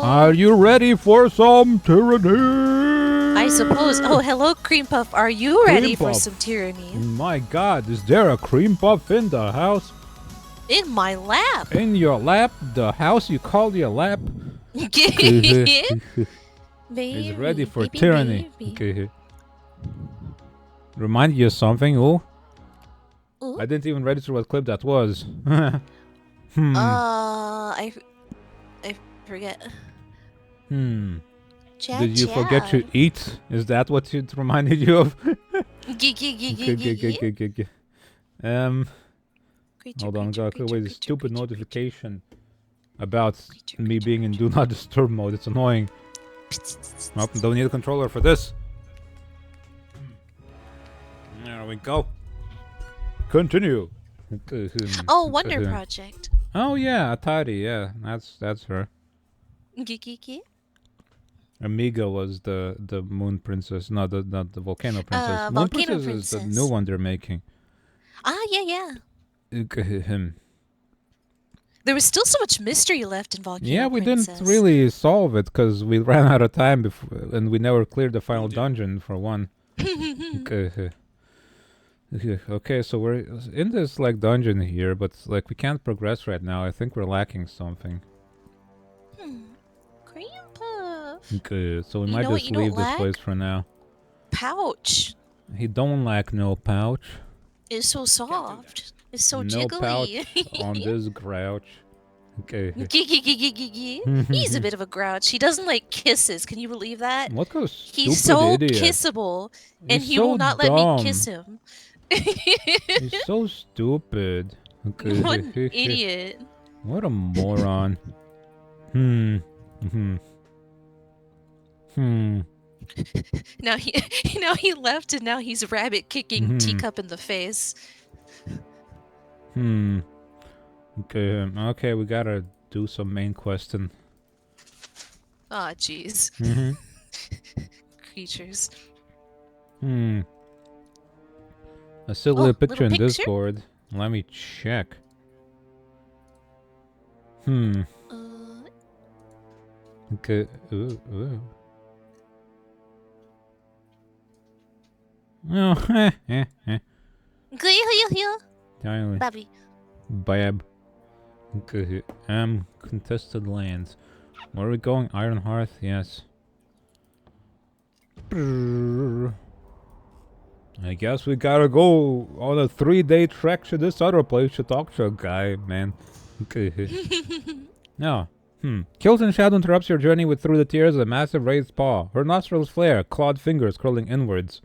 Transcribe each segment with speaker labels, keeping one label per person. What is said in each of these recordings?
Speaker 1: Are you ready for some tyranny?
Speaker 2: I suppose. Oh, hello, Cream Puff. Are you ready for some tyranny?
Speaker 1: My God, is there a cream puff in the house?
Speaker 2: In my lap.
Speaker 1: In your lap? The house you call your lap?
Speaker 2: Baby,
Speaker 1: Is ready for
Speaker 2: baby,
Speaker 1: tyranny.
Speaker 2: baby.
Speaker 1: Remind you of something? Ooh.
Speaker 2: Ooh.
Speaker 1: I didn't even register what clip that was.
Speaker 2: I forget.
Speaker 1: Did you forget to eat? Is that what it reminded you of? Hold on, wait, a stupid notification about me being in do not disturb mode. It's annoying. Nope, don't need a controller for this. There we go. Continue.
Speaker 2: Oh, Wonder Project.
Speaker 1: Oh yeah, Atari, yeah, that's her. Amiga was the Moon Princess, not the Volcano Princess. Moon Princess is the new one they're making.
Speaker 2: Ah, yeah. There was still so much mystery left in Volcano Princess.
Speaker 1: Yeah, we didn't really solve it because we ran out of time and we never cleared the final dungeon for one. Okay, so we're in this like dungeon here, but like we can't progress right now. I think we're lacking something.
Speaker 2: Cream Puff.
Speaker 1: Okay, so we might just leave this place for now.
Speaker 2: Pouch.
Speaker 1: He don't lack no pouch.
Speaker 2: It's so soft. It's so
Speaker 1: no
Speaker 2: jiggly.
Speaker 1: Pouch on this grouch. Okay.
Speaker 2: He's a bit of a grouch. He doesn't like kisses. Can you believe that?
Speaker 1: What kind of stupid
Speaker 2: He's so
Speaker 1: idiot.
Speaker 2: kissable, and he
Speaker 1: so
Speaker 2: will not
Speaker 1: dumb.
Speaker 2: let me kiss him.
Speaker 1: He's so stupid. Okay.
Speaker 2: What an idiot.
Speaker 1: What a moron.
Speaker 2: Now he left, and now he's rabbit kicking Teacup in the face.
Speaker 1: Okay, we gotta do some main questing.
Speaker 2: Aw, jeez. Creatures.
Speaker 1: A silly picture in Discord. Let me check. Okay. Ooh. Oh,
Speaker 2: Baby.
Speaker 1: Bab. Okay. Contested lands. Where are we going? Iron Hearth? Yes. I guess we gotta go on a 3-day trek to this other place to talk to a guy, man. Okay. Now, Kills in Shadow interrupts your journey with through the tears of a massive raised paw. Her nostrils flare, clawed fingers curling inwards.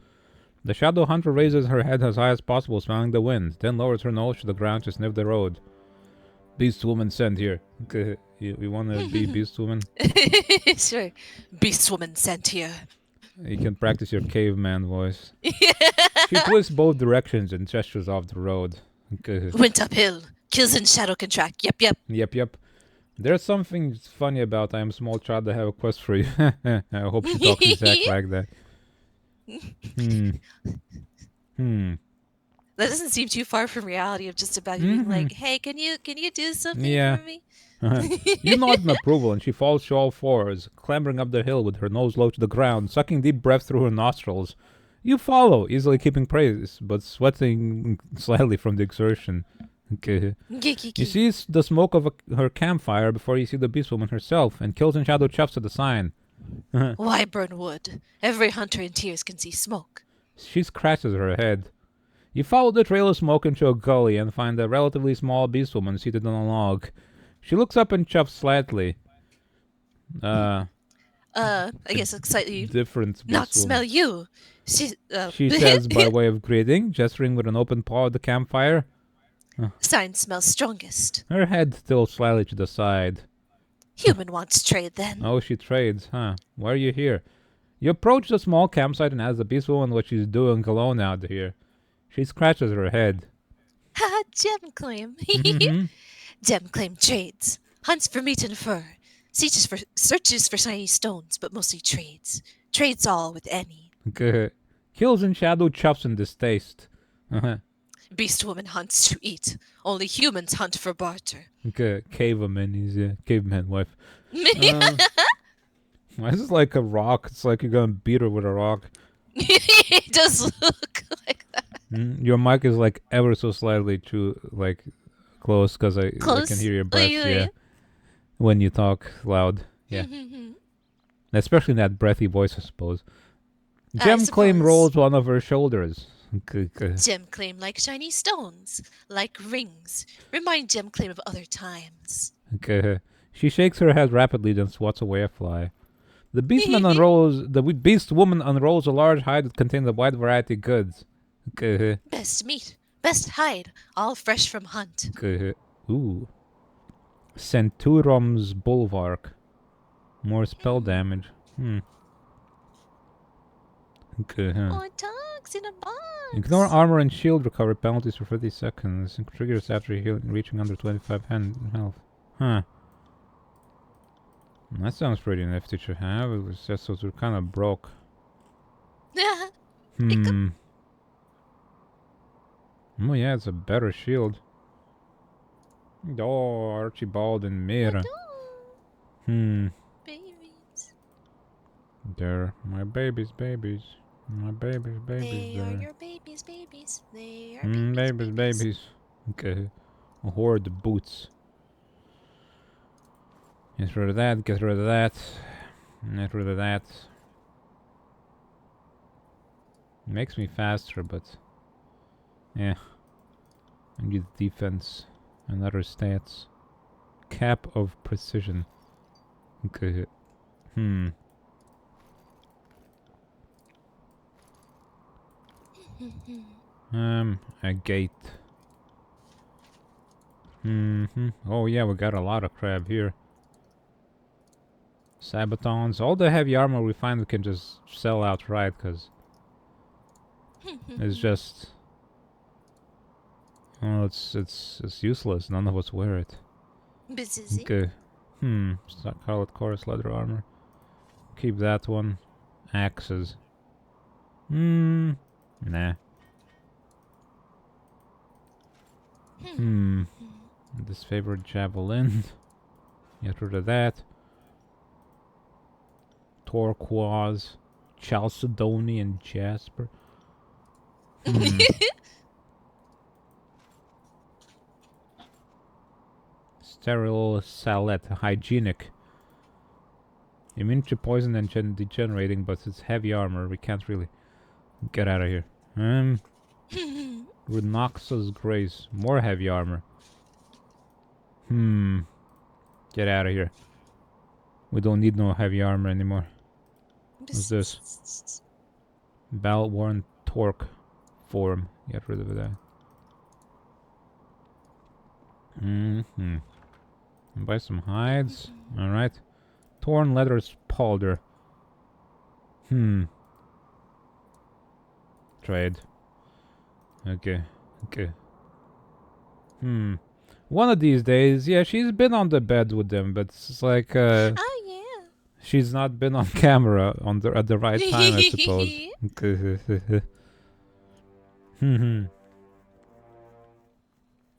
Speaker 1: The Shadow Hunter raises her head as high as possible, smelling the wind, then lowers her nose to the ground to sniff the road. Beast Woman sent here. Okay, you wanna be Beast Woman?
Speaker 2: Sure. Beast Woman sent here.
Speaker 1: You can practice your caveman voice. She twists both directions and gestures off the road. Okay.
Speaker 2: Went uphill. Kills in Shadow can track. Yep.
Speaker 1: There's something funny about I am small child. I have a quest for you. I hope she talks exactly like that.
Speaker 2: That doesn't seem too far from reality of just about being like, hey, can you do something for me?
Speaker 1: You nod in approval, and she falls to all fours, clambering up the hill with her nose low to the ground, sucking deep breath through her nostrils. You follow, easily keeping pace, but sweating slightly from the exertion. Okay. You see the smoke of her campfire before you see the Beast Woman herself, and Kills in Shadow chuffs at the sign.
Speaker 2: Why burn wood? Every hunter in tears can see smoke.
Speaker 1: She scratches her head. You follow the trail of smoke into a gully and find a relatively small Beast Woman seated on a log. She looks up and chuffs slightly. I
Speaker 2: guess it's slightly
Speaker 1: different.
Speaker 2: Not smell you. She
Speaker 1: says by way of greeting, gesturing with an open paw at the campfire.
Speaker 2: Sign smells strongest.
Speaker 1: Her head tilts slightly to the side.
Speaker 2: Human wants trade then.
Speaker 1: Oh, she trades, huh? Why are you here? You approach the small campsite and ask the Beast Woman what she's doing alone out here. She scratches her head.
Speaker 2: Ha! Gem claim. Gem claim trades. Hunts for meat and fur. Searches for shiny stones, but mostly trades. Trades all with any.
Speaker 1: Good. Kills in Shadow chuffs in distaste.
Speaker 2: Beast Woman hunts to eat. Only humans hunt for barter.
Speaker 1: Okay, caveman. He's a caveman wife. Why is it like a rock? It's like you're gonna beat her with a rock.
Speaker 2: It does look like that.
Speaker 1: Your mic is like ever so slightly too like close because I can
Speaker 2: Close.
Speaker 1: hear your breath.
Speaker 2: Like,
Speaker 1: Yeah, when you talk loud. Yeah, especially in that breathy voice, I suppose. Gem claim
Speaker 2: suppose.
Speaker 1: rolls one of her shoulders.
Speaker 2: Gem claim like shiny stones, like rings. Remind Gem claim of other times.
Speaker 1: She shakes her head rapidly, then swats away a fly. The beast woman unrolls a large hide that contains a wide variety of goods.
Speaker 2: Best meat, best hide, all fresh from hunt.
Speaker 1: Ooh. Centurum's Bulwark. More spell damage.
Speaker 2: More dogs in a box.
Speaker 1: Ignore armor and shield recovery penalties for 50 seconds. Triggers after reaching under 25 health. Huh. That sounds pretty nifty to have. It was just so we're kind of broke. Oh yeah, it's a better shield. Oh, Archibald and Mira.
Speaker 2: Babies.
Speaker 1: They're my babies. My babies.
Speaker 2: They are your babies. They are
Speaker 1: babies. Okay. Hoard the boots. Get rid of that. Get rid of that. Get rid of that. Makes me faster, but yeah. I need defense and other stats. Cap of precision. Okay. A gate. Oh yeah, we got a lot of crap here. Sabatons. All the heavy armor we find we can just sell outright, because it's just... Oh, it's useless. None of us wear it. Okay. Scarlet Chorus leather armor. Keep that one. Axes. Nah. Disfavored javelin. Get rid of that. Turquoise. Chalcedony and Jasper. Sterile salette. Hygienic. Immune to poison and degenerating, but it's heavy armor. We can't really get out of here. Rhinoxus Grace. More heavy armor. Get out of here. We don't need no heavy armor anymore. What's this? Balworn Torque form. Get rid of that. Buy some hides. Alright. Torn leather spalder. Trade. Okay. One of these days, yeah, she's been on the bed with them, but it's like,
Speaker 2: Oh yeah.
Speaker 1: she's not been on camera at the right time, I suppose.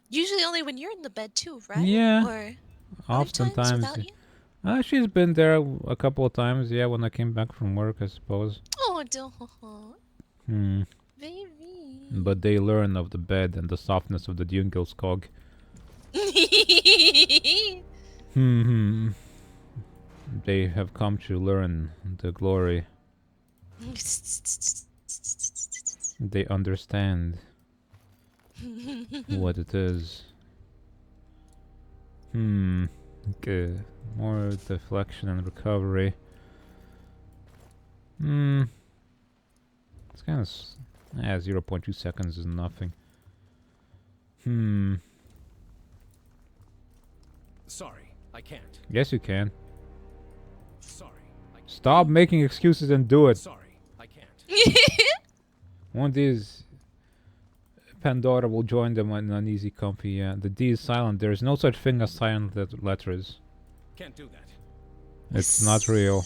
Speaker 2: Usually only when you're in the bed too, right?
Speaker 1: Yeah.
Speaker 2: Or
Speaker 1: Oftentimes.
Speaker 2: without you?
Speaker 1: She's been there a couple of times, yeah, when I came back from work, I suppose.
Speaker 2: Oh, don't. Baby.
Speaker 1: But they learn of the bed and the softness of the Dungil's cog. They have come to learn the glory. They understand what it is. Okay. More deflection and recovery. It's kind of... 0.2 seconds is nothing.
Speaker 3: Sorry, I can't.
Speaker 1: Yes, you can.
Speaker 3: Sorry, I can't.
Speaker 1: Stop making excuses and do it.
Speaker 3: Sorry, I can't.
Speaker 1: One of these... Pandora will join them on an easy comfy, yeah. The D is silent. There is no such thing as silent letters.
Speaker 3: Can't do that.
Speaker 1: It's not real.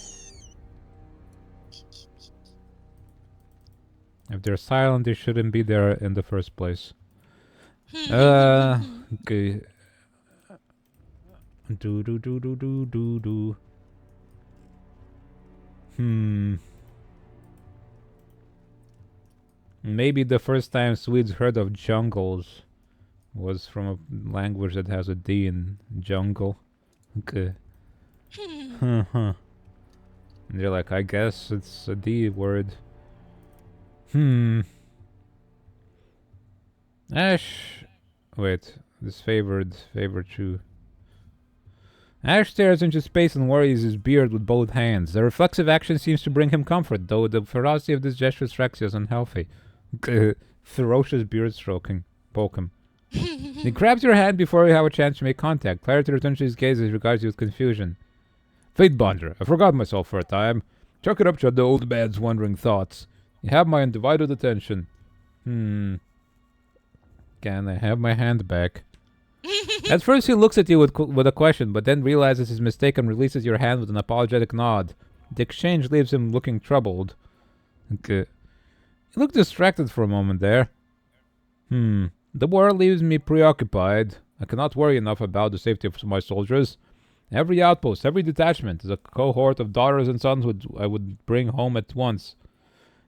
Speaker 1: If they're silent, they shouldn't be there in the first place. Okay. Do. Maybe the first time Swedes heard of jungles was from a language that has a D in jungle. Okay. And they're like, I guess it's a D word. Ash. Wait, this favored true. Ash stares into space and worries his beard with both hands. The reflexive action seems to bring him comfort, though the ferocity of this gesture strikes you as unhealthy. Ferocious beard stroking. Poke him. He grabs your hand before you have a chance to make contact. Clarity returns to his gaze as he regards you with confusion. Fate Bonder, I forgot myself for a time. Chuck it up to the old man's wandering thoughts. You have my undivided attention. Can I have my hand back? At first he looks at you with a question, but then realizes his mistake and releases your hand with an apologetic nod. The exchange leaves him looking troubled. Okay. You look distracted for a moment there. The war leaves me preoccupied. I cannot worry enough about the safety of my soldiers. Every outpost, every detachment is a cohort of daughters and sons I would bring home at once.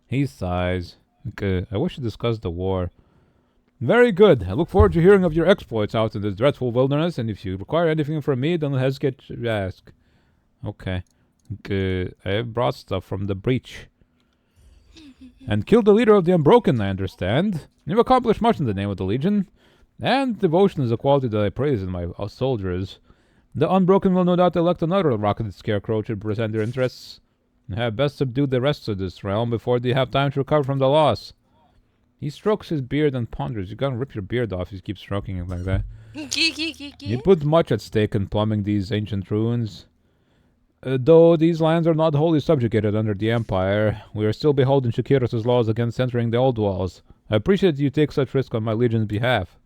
Speaker 1: He sighs. Okay. I wish to discuss the war. Very good. I look forward to hearing of your exploits out in this dreadful wilderness, and if you require anything from me, don't hesitate to ask. Okay. Good. I have brought stuff from the breach. And killed the leader of the Unbroken, I understand. You've accomplished much in the name of the Legion. And devotion is a quality that I praise in my soldiers. The Unbroken will no doubt elect another rocketed scarecrow to represent their interests. And have best subdued the rest of this realm before they have time to recover from the loss. He strokes his beard and ponders. You're gonna rip your beard off if you keep stroking it like that. He puts much at stake in plumbing these ancient ruins. Though these lands are not wholly subjugated under the Empire, we are still beholden to Kiros's laws against entering the old walls. I appreciate you take such risk on my legion's behalf.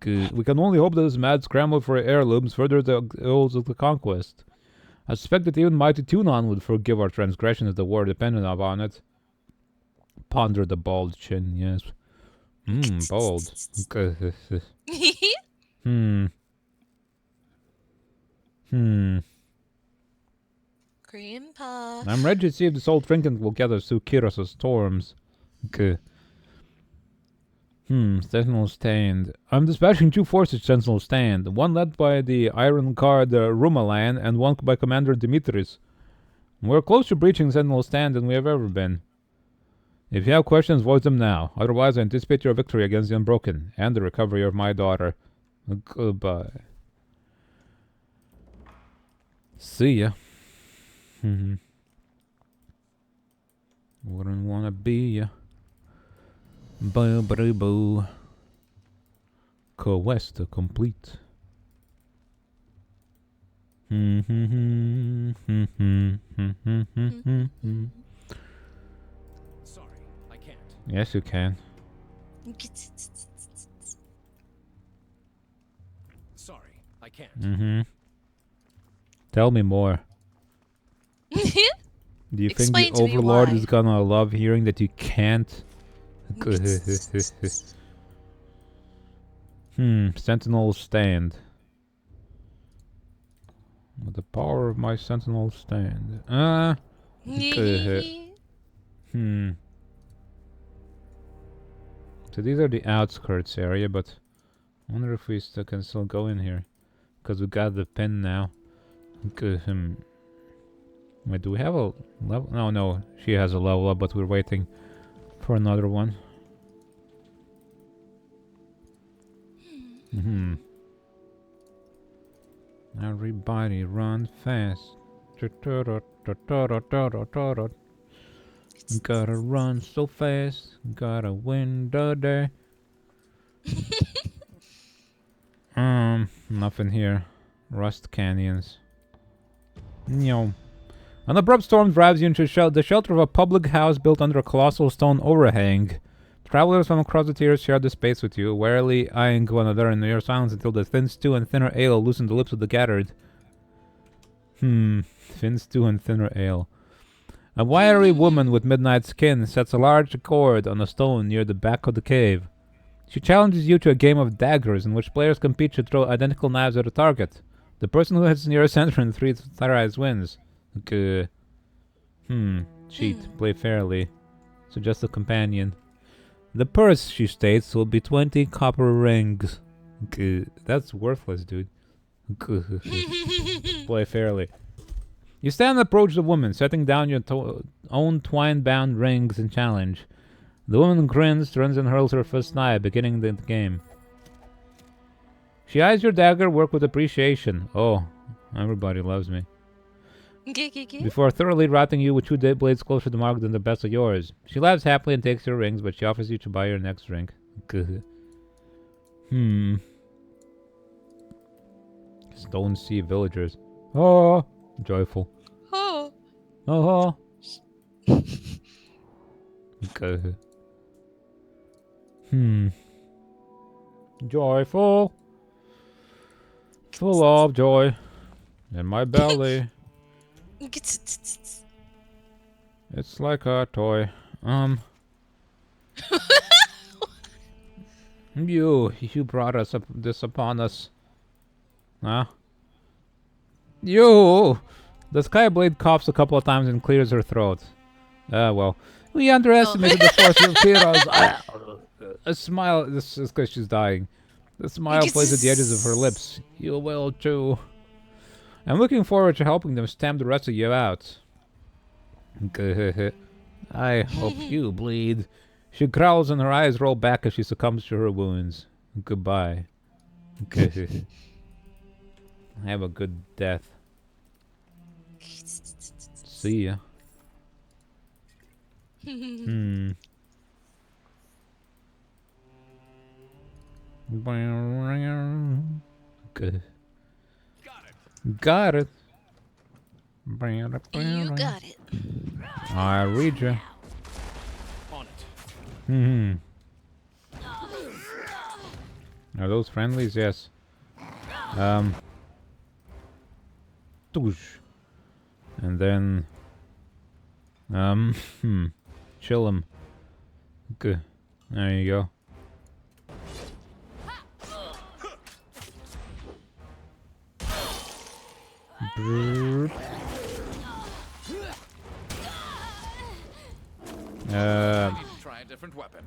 Speaker 1: We can only hope that this mad scramble for heirlooms further the goals of the conquest. I suspect that even mighty Tunon would forgive our transgression if the war depended upon it. Ponder the bald chin, yes. Bald.
Speaker 2: Cream puff.
Speaker 1: I'm ready to see if this old trinket will get us through Kiros's storms. Okay. Sentinel Stand. I'm dispatching 2 forces to Sentinel Stand. One led by the Iron Guard Rumalan and one by Commander Dimitris. We're closer to breaching Sentinel Stand than we have ever been. If you have questions, voice them now. Otherwise, I anticipate your victory against the Unbroken and the recovery of my daughter. Goodbye. See ya. Wouldn't wanna be ya. Boo boo boo. Quest complete.
Speaker 3: Sorry, I can't.
Speaker 1: Yes, you can.
Speaker 3: Sorry, I can't.
Speaker 1: Tell me more. Do you
Speaker 2: Explain
Speaker 1: think
Speaker 2: to
Speaker 1: the
Speaker 2: me
Speaker 1: Overlord
Speaker 2: why.
Speaker 1: is gonna love hearing that you can't? Sentinel Stand. With the power of my Sentinel Stand. So these are the outskirts area, but I wonder if we can still go in here. Because we got the pin now. Wait, do we have a level? No, she has a level up, but we're waiting for another one. Everybody run fast. Gotta run so fast. Gotta win the day. Nothing here. Rust canyons. No. An abrupt storm drives you into the shelter of a public house built under a colossal stone overhang. Travelers from across the tiers share the space with you, warily eyeing one another in your silence until the thin stew and thinner ale loosen the lips of the gathered. Thin stew and thinner ale. A wiry woman with midnight skin sets a large cord on a stone near the back of the cave. She challenges you to a game of daggers in which players compete to throw identical knives at a target. The person who hits near a center in 3 tries wins. Okay. Cheat. Play fairly. Suggest a companion. The purse, she states, will be 20 copper rings. That's worthless, dude. Play fairly. You stand and approach the woman, setting down your own twine-bound rings and challenge. The woman grins, turns and hurls her first knife, beginning the game. She eyes your dagger work with appreciation. Oh, everybody loves me. Before thoroughly routing you with 2 dead blades closer to mark than the best of yours. She laughs happily and takes your rings, but she offers you to buy your next drink. Stone Sea villagers. Oh, joyful.
Speaker 2: Oh.
Speaker 1: Oh. Okay. Joyful. Full of joy. In my belly. It's like a toy. You brought us this upon us. Huh? You! The Skyblade coughs a couple of times and clears her throat. Well. We underestimated the force of heroes. A smile. This is because she's dying. The smile plays at the edges of her lips. You will too. I'm looking forward to helping them stamp the rest of you out. I hope you bleed. She growls and her eyes roll back as she succumbs to her wounds. Goodbye. Have a good death. See ya. Good. Got it.
Speaker 2: You got it.
Speaker 1: I read you.
Speaker 3: On it.
Speaker 1: Are those friendlies? Yes. Touche. And then chill him. Good. There you go. Brrr.
Speaker 3: Try a different weapon.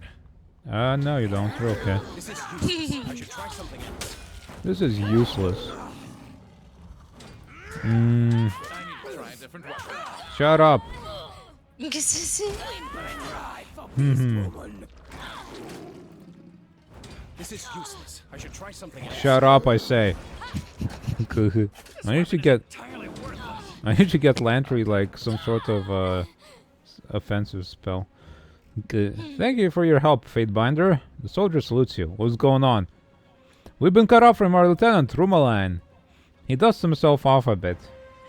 Speaker 1: No you don't. You're okay.
Speaker 3: This is useless. I should try something else.
Speaker 1: This is useless.
Speaker 3: I need to try a different weapon.
Speaker 1: Shut up.
Speaker 3: This is useless. I should try something else.
Speaker 1: Shut up, I say. I need to get Lantry like some sort of offensive spell. Thank you for your help, Fatebinder. The soldier salutes you. What's going on? We've been cut off from our lieutenant, Rumaline. He dusts himself off a bit.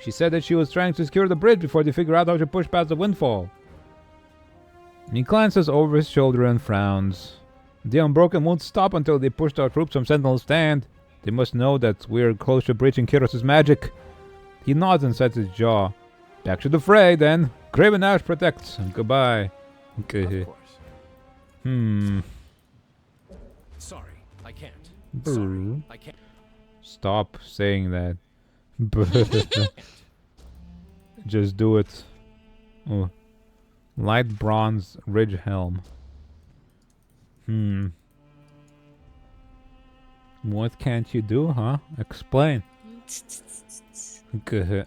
Speaker 1: She said that she was trying to secure the bridge before they figure out how to push past the windfall. He glances over his shoulder and frowns. The Unbroken won't stop until they pushed our troops from Sentinel's stand. They must know that we're close to breaching Kyros' magic. He nods and sets his jaw. Back to the fray, then. Graven Ash protects. Goodbye. Okay.
Speaker 3: Of course. Sorry, I can't. Sorry, I can't.
Speaker 1: Stop saying that. Just do it. Oh. Light bronze ridge helm. What can't you do, huh? Explain. Good.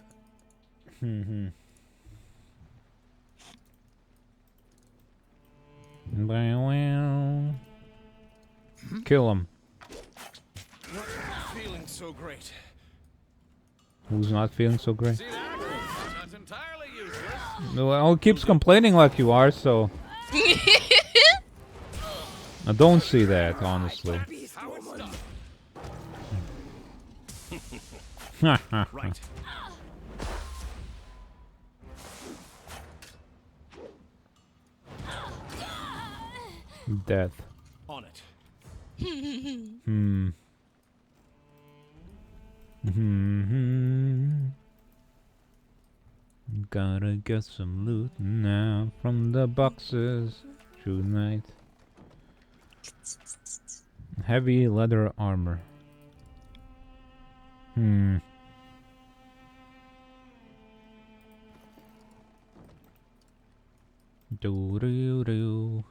Speaker 1: Kill him.
Speaker 3: Not feeling so great.
Speaker 1: Who's not feeling so great?
Speaker 3: See that? Not entirely useless.
Speaker 1: Well, he keeps complaining like you are, so... I don't see that, honestly.
Speaker 3: Right.
Speaker 1: Death.
Speaker 3: On it.
Speaker 1: Gotta get some loot now from the boxes tonight. Heavy leather armor. Do do do.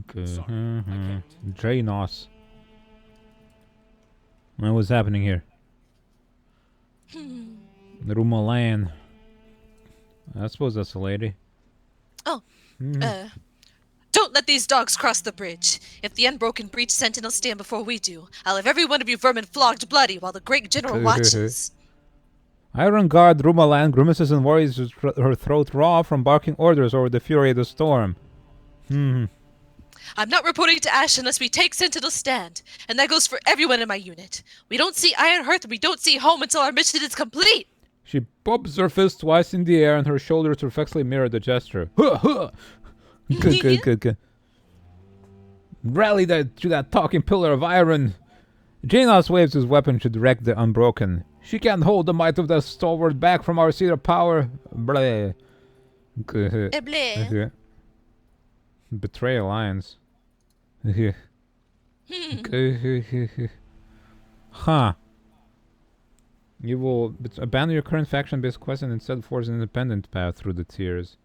Speaker 1: Okay.
Speaker 3: Sorry, I can't.
Speaker 1: Janos. What's happening here? Rumalan. I suppose that's a lady.
Speaker 2: Oh, don't let these dogs cross the bridge. If the unbroken breach sentinels stand before we do, I'll have every one of you vermin flogged bloody while the great general watches.
Speaker 1: Iron Guard Rumalan grimaces and worries her throat raw from barking orders over the fury of the storm.
Speaker 2: I'm not reporting to Ash unless we take Sentinel's stand, and that goes for everyone in my unit. We don't see Iron Hearth and we don't see home until our mission is complete.
Speaker 1: She bobs her fist twice in the air and her shoulders reflexively mirror the gesture. Good. Rally to that talking pillar of iron. Janos waves his weapon to direct the unbroken. She can't hold the might of the stalwart back from our seat of power. Bleh.
Speaker 2: Bleh.
Speaker 1: Betray alliance. Huh. You will abandon your current faction-based quest and instead force an independent path through the tiers.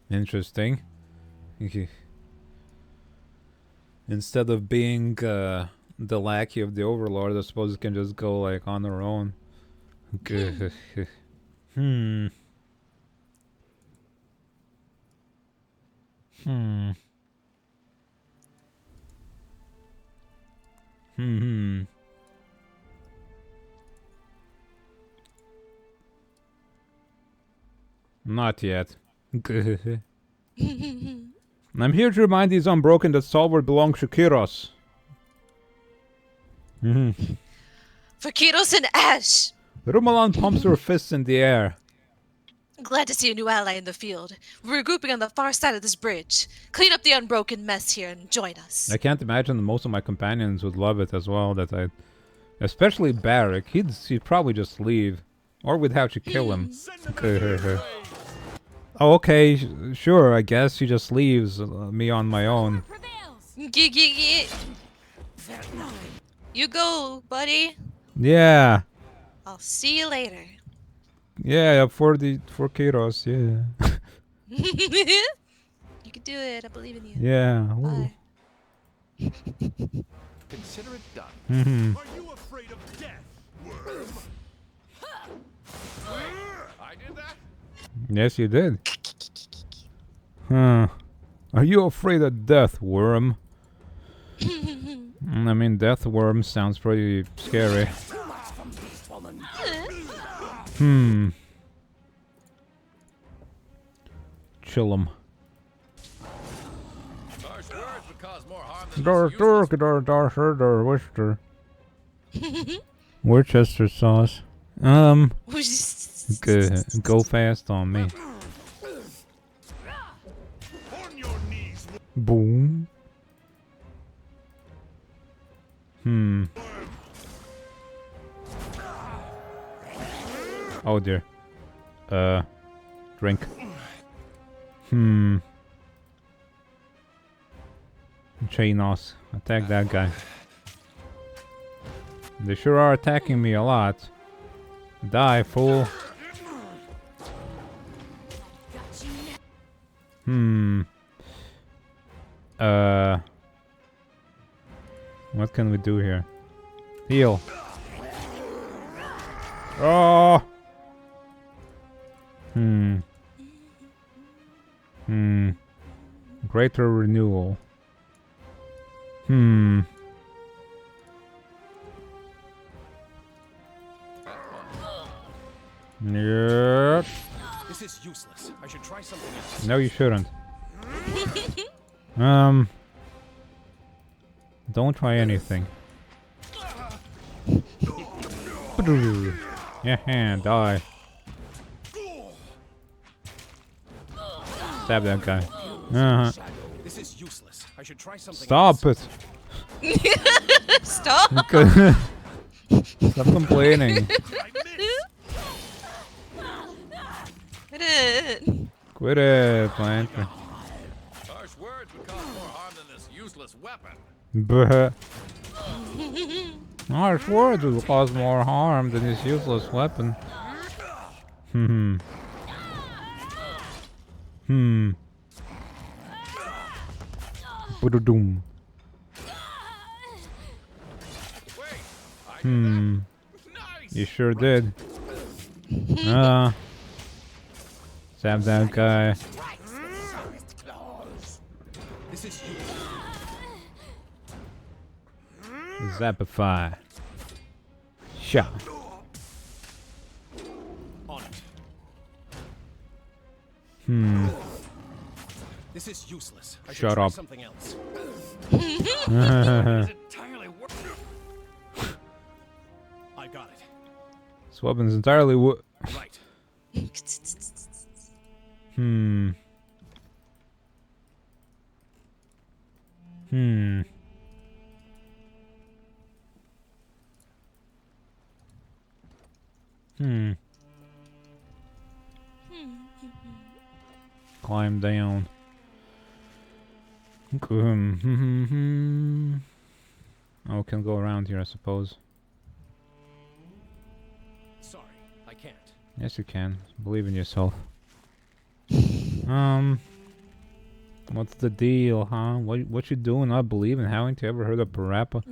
Speaker 1: Interesting. Instead of being the lackey of the overlord, I suppose it can just go like on their own. Not yet. I'm here to remind these unbroken that Stalwart belongs to Kiros.
Speaker 2: For Kiros and Ash!
Speaker 1: Rumalan pumps her fists in the air.
Speaker 2: Glad to see a new ally in the field. We're regrouping on the far side of this bridge. Clean up the unbroken mess here and join us.
Speaker 1: I can't imagine that most of my companions would love it as well. Especially Barrack. He'd probably just leave. Or we'd have to kill him. Oh, okay, sure, I guess she just leaves me on my own.
Speaker 2: You go, buddy.
Speaker 1: Yeah.
Speaker 2: I'll see you later.
Speaker 1: Yeah, for Kiros, yeah.
Speaker 2: You can do it. I believe in you.
Speaker 1: Yeah.
Speaker 2: Bye.
Speaker 3: Consider it done.
Speaker 4: Are you afraid of death, worm?
Speaker 3: I did that?
Speaker 1: Yes, you did. Huh. Are you afraid of death, worm? I mean, death worm sounds pretty scary. Chill 'em.
Speaker 3: Harsh words would cause more harm than
Speaker 1: Worcester. Worcester sauce. Go fast on me.
Speaker 4: On your knees,
Speaker 1: Boom. Oh dear. Drink. Janos. Attack that guy. They sure are attacking me a lot. Die, fool. What can we do here? Heal. Oh! Greater renewal. Yep.
Speaker 3: This is useless. I should try something else.
Speaker 1: No, you shouldn't. Don't try anything. Yeah, die. Stab that guy.
Speaker 3: This is useless. I should try something
Speaker 1: Stop
Speaker 3: else.
Speaker 1: it.
Speaker 2: Stop.
Speaker 1: Stop complaining.
Speaker 2: Quit it.
Speaker 1: Quit it, Plant.
Speaker 3: Harsh words would cause more harm than this useless weapon.
Speaker 1: Buh. Harsh words will cause more harm than his useless weapon. Hmm. Hmm. Ba-da-doom. Hmm. You sure did. Stab that guy.
Speaker 3: This is you.
Speaker 1: Zapify. Shot.
Speaker 3: On it.
Speaker 1: Hmm.
Speaker 3: This is useless. I should
Speaker 1: Shut
Speaker 3: try
Speaker 1: up.
Speaker 3: something else.
Speaker 4: Entirely
Speaker 3: I got it.
Speaker 1: This weapon's entirely
Speaker 3: Right.
Speaker 1: Hmm. Hmm. Hmm. Climb down. Oh, can go around here, I suppose.
Speaker 3: Sorry, I can't.
Speaker 1: Yes, you can. Believe in yourself. What's the deal, huh? What you doing? Not believing? Haven't you ever heard of Parappa?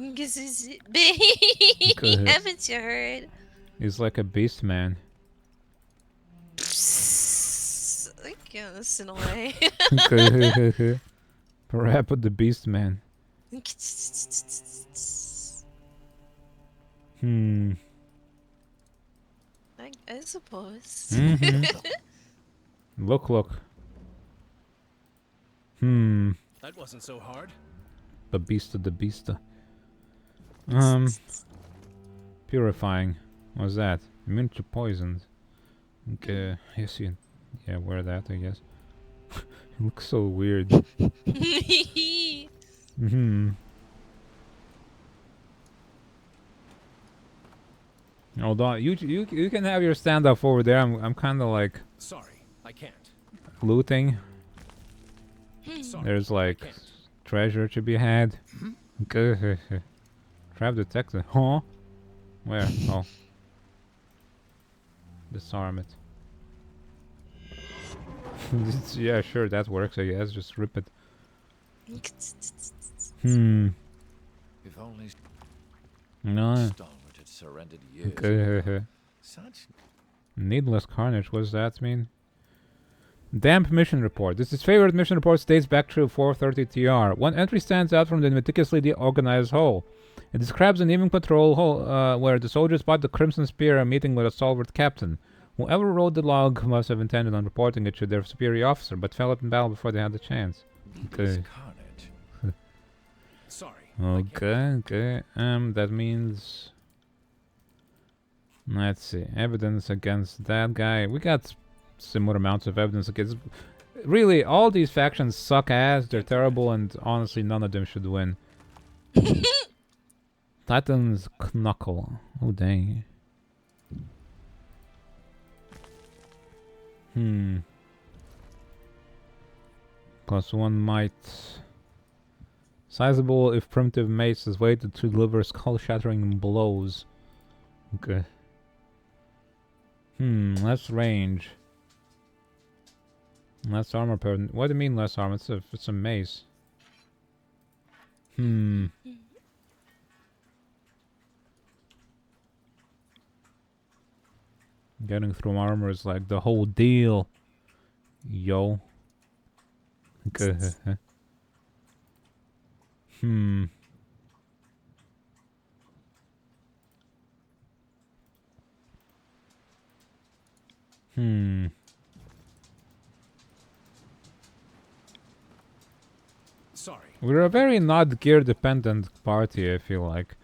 Speaker 2: Haven't you heard?
Speaker 1: He's like a beast man.
Speaker 2: I guess in a way.
Speaker 1: Parappa the beast man. Hmm.
Speaker 2: I suppose.
Speaker 1: Look. Hmm.
Speaker 3: That wasn't so hard.
Speaker 1: The beasta. Purifying. What's that? Immune to poisons. Okay. Yes, yeah, wear that, I guess. It looks so weird. Hold on. You can have your stand up over there. I'm kind of like
Speaker 3: Sorry, I can't.
Speaker 1: looting.
Speaker 3: Sorry,
Speaker 1: There's
Speaker 3: I
Speaker 1: like
Speaker 3: can't.
Speaker 1: treasure to be had. Okay. Trap detected. Huh? Where? Oh. Disarm it. Yeah, sure, that works, I guess. Just rip it.
Speaker 5: If only
Speaker 1: No.
Speaker 5: Stalwart had surrendered years ago.
Speaker 1: Okay.
Speaker 5: Such
Speaker 1: Needless carnage. What does that mean? Damp mission report. This is favorite mission report dates back to 430 TR. One entry stands out from the meticulously organized whole. It describes an even patrol hole where the soldiers spot the Crimson Spear meeting with a stalwart captain. Whoever wrote the log must have intended on reporting it to their superior officer, but fell up in battle before they had the chance.
Speaker 5: needless
Speaker 1: Okay.
Speaker 5: carnage.
Speaker 3: Sorry. I can't.
Speaker 1: Okay. That means... Let's see. Evidence against that guy. We got similar amounts of evidence against... Really, all these factions suck ass. They're terrible, and honestly, none of them should win. Titan's Knuckle. Oh, dang. +1 might. Sizable if primitive mace is weighted to deliver skull-shattering blows. Okay. Less range. Less armor per... What do you mean less armor? It's a mace. Getting through armor is like the whole deal. Yo. Okay.
Speaker 3: Sorry.
Speaker 1: We're a very not gear-dependent party, I feel like.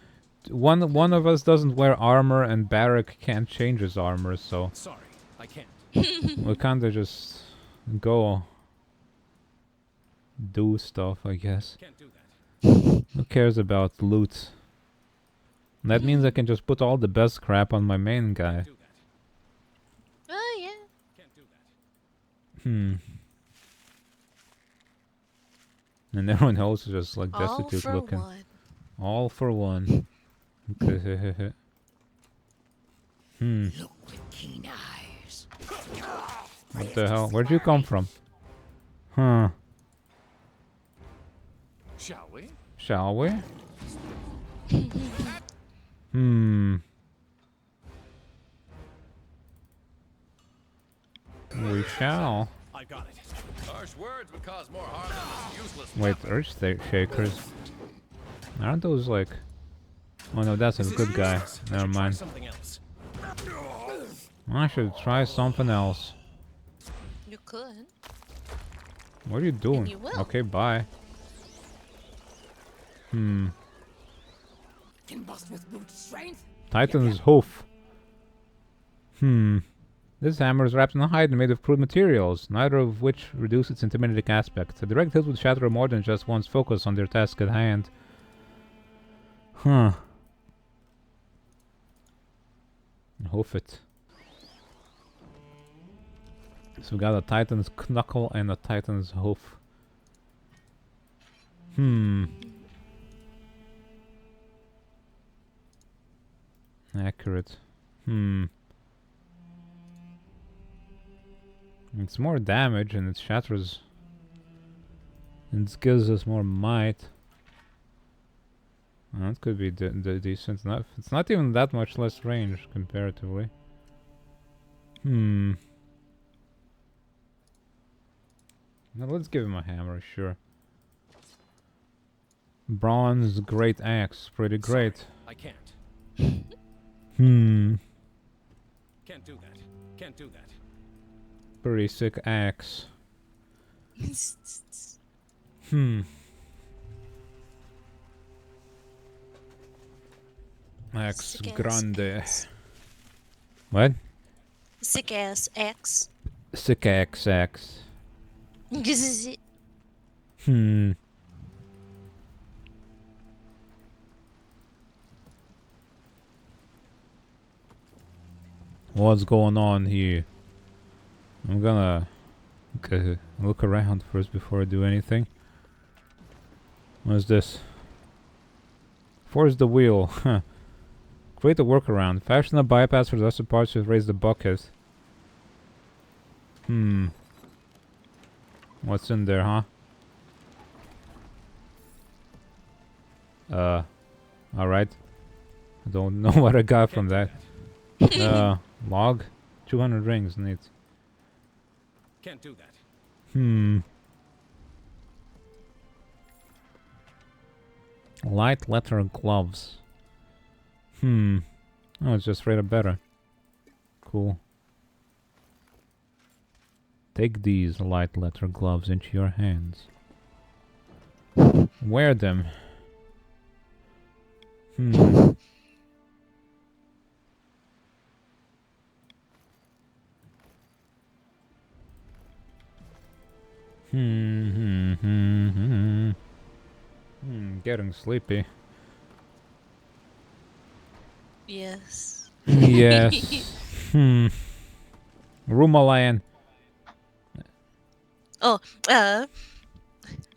Speaker 1: One of us doesn't wear armor, and Barrack can't change his armor, so
Speaker 3: Sorry, I can't.
Speaker 1: we kinda just go do stuff, I guess.
Speaker 3: Can't do that.
Speaker 1: Who cares about loot? That means I can just put all the best crap on my main guy.
Speaker 3: Do that.
Speaker 2: Oh yeah.
Speaker 3: Can't do that.
Speaker 1: And everyone else is just like
Speaker 2: All
Speaker 1: destitute
Speaker 2: for
Speaker 1: looking.
Speaker 2: one.
Speaker 1: All for one. Okay. Hmm.
Speaker 6: Look with keen eyes.
Speaker 1: What the hell? Where'd you come from? Huh.
Speaker 3: Shall we?
Speaker 1: Shall we? Hmm. We shall.
Speaker 4: I got it.
Speaker 3: Harsh words would cause more harm than this useless
Speaker 1: Wait,
Speaker 3: weapon.
Speaker 1: Earth Shakers. Aren't those like... Oh no, that's a good guy. Never mind.
Speaker 4: Something else.
Speaker 1: I should try something else.
Speaker 2: You could.
Speaker 1: What are you doing?
Speaker 2: you will.
Speaker 1: Okay, bye. Hmm.
Speaker 6: Can bust with brute strength.
Speaker 1: Titan's hoof. Hmm. This hammer is wrapped in a hide and made of crude materials, neither of which reduce its intimidating aspect. A direct hit would shatter more than just one's focus on their task at hand. Huh. Hoof it. So we got a Titan's knuckle and a Titan's hoof. Hmm. Accurate. Hmm. It's more damage and it shatters. And it gives us more might. That could be decent enough. It's not even that much less range comparatively. Hmm. Now let's give him a hammer, sure. Bronze great axe, pretty great.
Speaker 4: I can't.
Speaker 1: Hmm.
Speaker 4: Can't do that. Can't do that.
Speaker 1: Pretty sick axe. Hmm. Axe
Speaker 2: Sick ass
Speaker 1: grande.
Speaker 2: axe.
Speaker 1: What?
Speaker 2: Sick ass axe.
Speaker 1: Sick axe. Hmm. What's going on here? I'm gonna look around first before I do anything. What's this? Force the wheel. Create a workaround. Fashion a bypass for the lesser parts to raise the bucket. Hmm. What's in there, huh? Alright. I don't know what I got from that. Log? 200 rings, neat.
Speaker 4: Can't do that.
Speaker 1: Hmm. Light leather gloves. Hmm. Oh, it's just straight up better. Cool. Take these light leather gloves into your hands. Wear them. Hmm. Getting sleepy.
Speaker 2: Yes.
Speaker 1: Yes. Rumalayan.
Speaker 2: Oh, I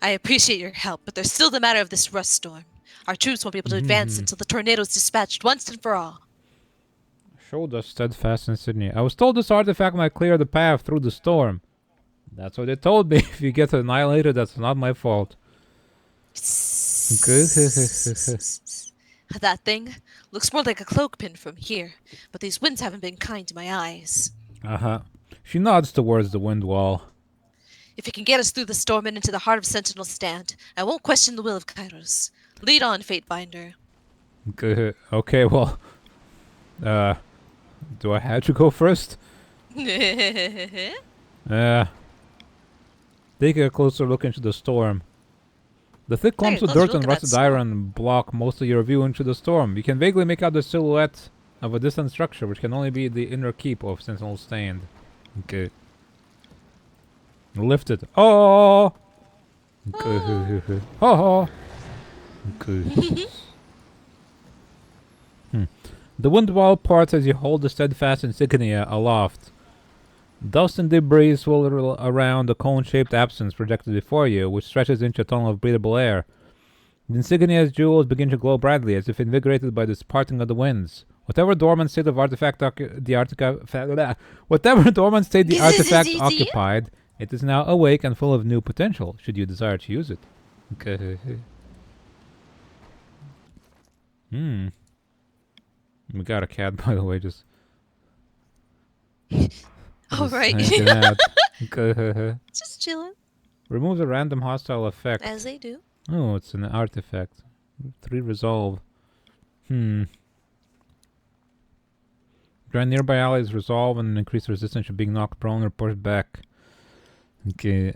Speaker 2: appreciate your help, but there's still the matter of this rust storm. Our troops won't be able to advance until the tornado's dispatched once and for all.
Speaker 1: Showed us steadfast in Sydney. I was told this artifact might clear the path through the storm. That's what they told me. If you get annihilated, that's not my fault.
Speaker 2: That thing looks more like a cloak pin from here, but these winds haven't been kind to my eyes.
Speaker 1: Uh-huh. She nods towards the wind wall.
Speaker 2: If you can get us through the storm and into the heart of Sentinel Stand, I won't question the will of Kairos. Lead on, Fatebinder.
Speaker 1: Okay, well... do I have to go first? Take a closer look into the storm. The thick clumps of dirt and rusted iron block most of your view into the storm. You can vaguely make out the silhouette of a distant structure, which can only be the inner keep of Sentinel Stand. Okay. Lift it. Oh! Okay. Oh! Okay. The wind wall parts as you hold the steadfast insignia aloft. Dust and debris swirl around the cone-shaped absence projected before you, which stretches into a tunnel of breathable air. The insignia's jewels begin to glow brightly, as if invigorated by the parting of the winds. Whatever dormant state the artifact occupied, it is now awake and full of new potential, should you desire to use it. Okay. We got a cat, by the way, just...
Speaker 2: Oh, right.
Speaker 1: hanging out.
Speaker 2: Just chilling,
Speaker 1: Removes a random hostile effect.
Speaker 2: as they do.
Speaker 1: Oh, it's an artifact. 3 resolve. Grant nearby allies resolve and increase resistance to being knocked prone or pushed back. Okay.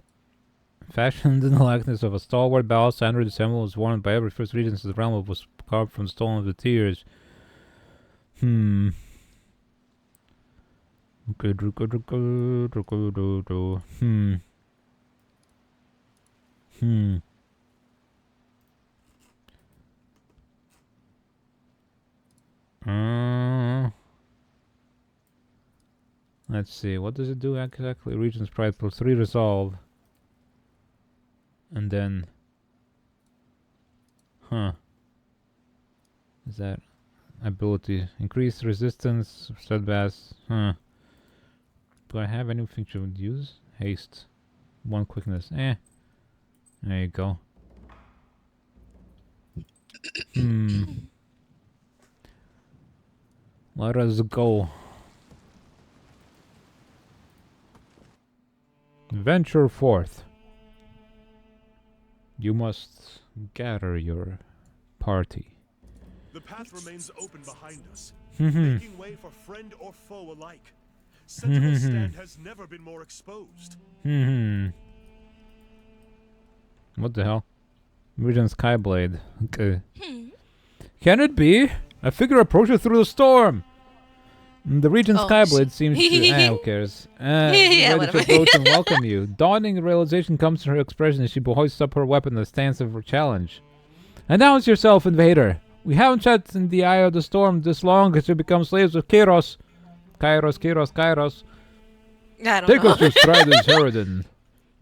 Speaker 1: Fashioned in the likeness of a stalwart ballast, Android symbol was worn by every first regent of the realm, was carved from the stone of the tears. Let's see, what does it do exactly? Regent's Pride plus 3 resolve. And then... Is that... ability? Increase resistance, steadfast. Do I have anything to use? Haste. 1 quickness. There you go. Let us go. Venture forth. You must gather your party.
Speaker 7: The path remains open behind us, making way for friend or foe alike. Sentinel's stand has never been more exposed.
Speaker 1: What the hell? Regent Skyblade. Okay. Can it be? A figure approaches through the storm. The Regent Skyblade seems to... who cares? Ready to
Speaker 2: whatever.
Speaker 1: approach and welcome you. Dawning realization comes to her expression as she hoists up her weapon in the stance of her challenge. Announce yourself, invader. We haven't sat in the eye of the storm this long as we become slaves of Kairos. Kairos.
Speaker 2: I don't
Speaker 1: Take
Speaker 2: know.
Speaker 1: us to Strider's Harridan.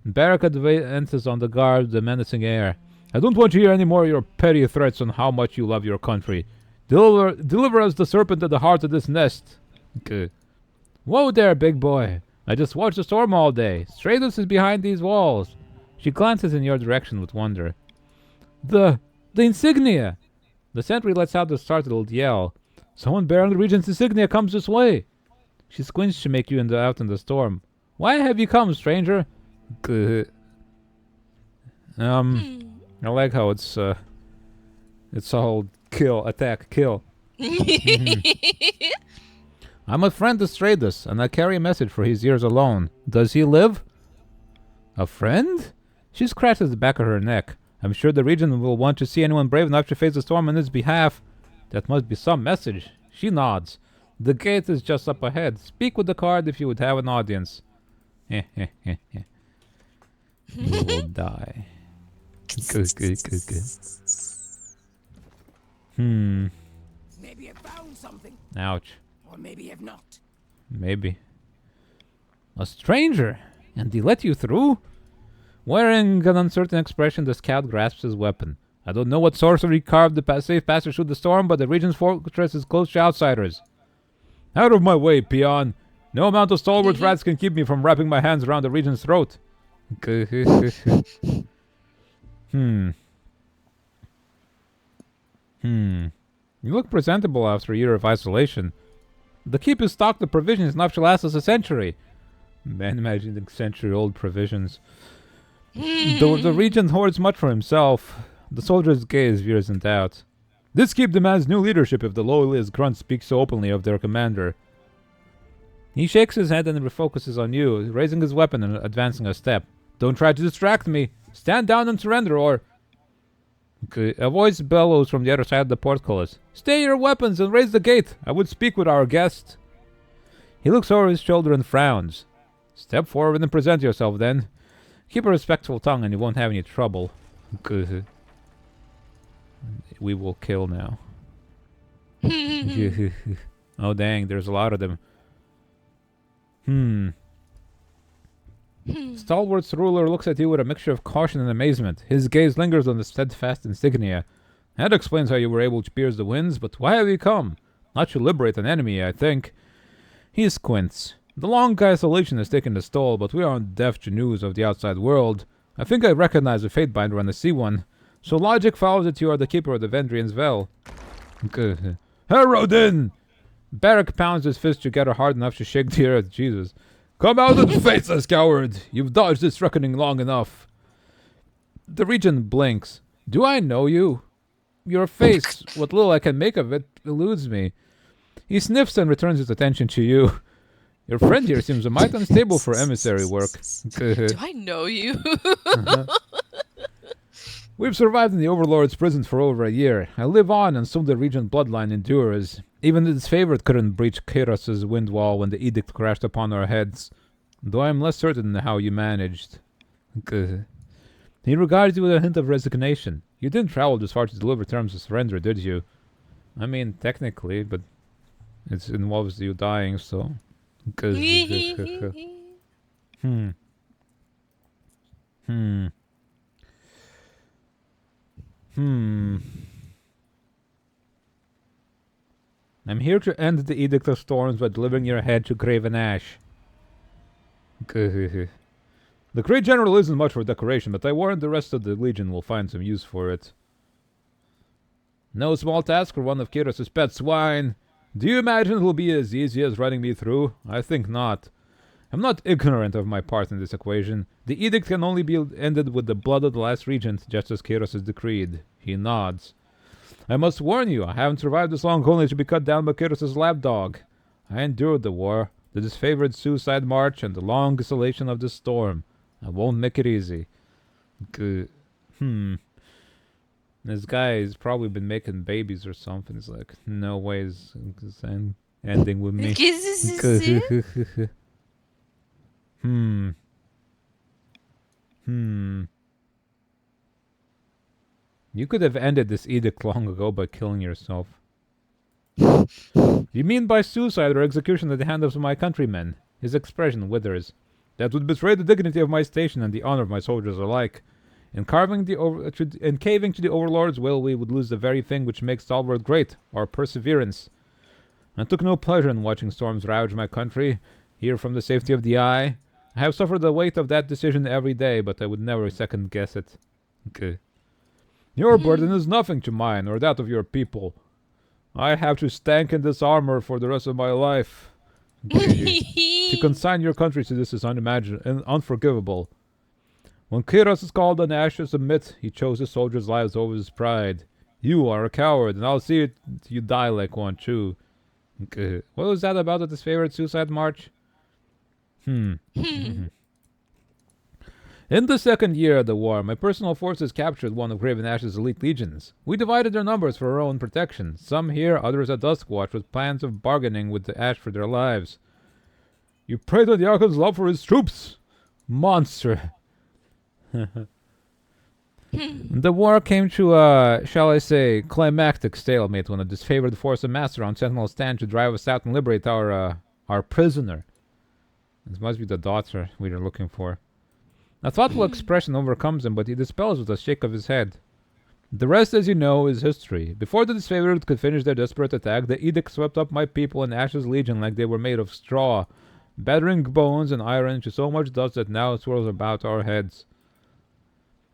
Speaker 1: Barricade enters on the guard with the menacing air. I don't want to hear any more of your petty threats on how much you love your country. Deliver us the serpent at the heart of this nest. Okay. Whoa there, big boy. I just watched the storm all day. Stratus is behind these walls. She glances in your direction with wonder. The insignia! The sentry lets out a startled yell. Someone bearing the Regent's insignia comes this way. She squints to make you out in the storm. Why have you come, stranger? I like how it's all kill, attack, kill. I'm a friend to Stratus, and I carry a message for his ears alone. Does he live? A friend? She scratches the back of her neck. I'm sure the Regent will want to see anyone brave enough to face the storm on his behalf. That must be some message. She nods. The gate is just up ahead. Speak with the card if you would have an audience. You will die. Good.
Speaker 6: Maybe you found something,
Speaker 1: Ouch.
Speaker 6: or maybe you've not.
Speaker 1: Maybe. A stranger? And he let you through? Wearing an uncertain expression, the scout grasps his weapon. I don't know what sorcery carved the safe passage through the storm, but the Regent's fortress is closed to outsiders. Out of my way, peon. No amount of stalwart rats can keep me from wrapping my hands around the Regent's throat. You look presentable after a year of isolation. The keep is stocked with provisions enough to last us a century. Man, imagining century-old provisions. The Regent hoards much for himself. The soldier's gaze veers in doubt. This keep demands new leadership if the lowliest grunts speak so openly of their commander. He shakes his head and refocuses on you, raising his weapon and advancing a step. Don't try to distract me. Stand down and surrender, or... Okay. A voice bellows from the other side of the portcullis. Stay your weapons and raise the gate. I would speak with our guest. He looks over his shoulder and frowns. Step forward and present yourself, then. Keep a respectful tongue and you won't have any trouble. Good. We will kill now. Oh dang, there's a lot of them. Stalwart's ruler looks at you with a mixture of caution and amazement. His gaze lingers on the steadfast insignia. That explains how you were able to pierce the winds, but why have you come? Not to liberate an enemy, I think. He squints. The long isolation has taken its toll, but we aren't deaf to news of the outside world. I think I recognize a fate binder when I see one. So logic follows that you are the keeper of the Vendrian's Vel. Herodin! Barak pounds his fist together hard enough to shake the earth. Jesus. Come out and face us, coward! You've dodged this reckoning long enough. The regent blinks. Do I know you? Your face, what little I can make of it, eludes me. He sniffs and returns his attention to you. Your friend here seems a mite unstable for emissary work.
Speaker 2: Do I know you?
Speaker 1: We've survived in the Overlord's prison for over a year. I live on, and so the regent bloodline endures. Even its favorite couldn't breach Kairos' wind wall when the edict crashed upon our heads. Though I am less certain how you managed. He regards you with a hint of resignation. You didn't travel this far to deliver terms of surrender, did you? I mean, technically, but it involves you dying, so... I'm here to end the Edict of Storms by delivering your head to Graven Ash. The Great General isn't much for decoration, but I warrant the rest of the Legion will find some use for it. No small task for one of Kairos' pet swine. Do you imagine it will be as easy as running me through? I think not. I'm not ignorant of my part in this equation. The edict can only be ended with the blood of the last regent, just as Kairos has decreed. He nods. I must warn you, I haven't survived this long only to be cut down by Kairos' lapdog. I endured the war, the disfavored suicide march, and the long isolation of the storm. I won't make it easy. This guy has probably been making babies or something. It's like, no way is ending with me. You could have ended this edict long ago by killing yourself. You mean by suicide or execution at the hand of my countrymen? His expression withers. That would betray the dignity of my station and the honor of my soldiers alike. In caving to the Overlord's will, we would lose the very thing which makes Stalwart great, our perseverance. I took no pleasure in watching storms ravage my country, here from the safety of the eye. I have suffered the weight of that decision every day, but I would never second-guess it. Your burden is nothing to mine, or that of your people. I have to stank in this armor for the rest of my life. To consign your country to this is unimaginable and unforgivable. When Kairos is called on Ash to submit, he chose his soldiers' lives over his pride. You are a coward, and I'll see it you die like one, too. What was that about at his favorite suicide march? In the second year of the war, my personal forces captured one of Graven Ash's elite legions. We divided their numbers for our own protection, some here, others at Duskwatch, with plans of bargaining with the Ash for their lives. You preyed on the Archon's love for his troops! Monster! The war came to a, shall I say, climactic stalemate when a disfavored force of Master on Sentinel stand to drive us out and liberate our prisoner. This must be the daughter we are looking for. A thoughtful expression overcomes him, but he dispels with a shake of his head. The rest, as you know, is history. Before the disfavored could finish their desperate attack, the edict swept up my people and Ash's legion like they were made of straw, battering bones and iron into so much dust that now it swirls about our heads.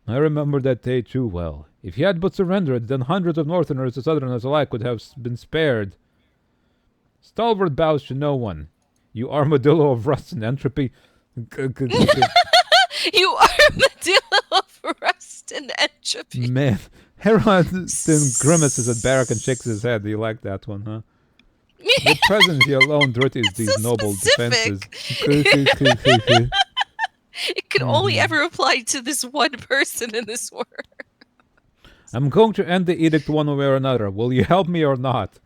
Speaker 1: I remember that day too well. If he had but surrendered, then hundreds of Northerners and Southerners alike would have been spared. Stalwart bows to no one. You armadillo of rust and entropy.
Speaker 2: You armadillo of rust and entropy.
Speaker 1: Man, Herodin grimaces at Barak and shakes his head. Do you like that one, huh? The presence here alone dirties these
Speaker 2: so
Speaker 1: noble defenses.
Speaker 2: It can only ever apply to this one person in this world.
Speaker 1: I'm going to end the edict one way or another. Will you help me or not?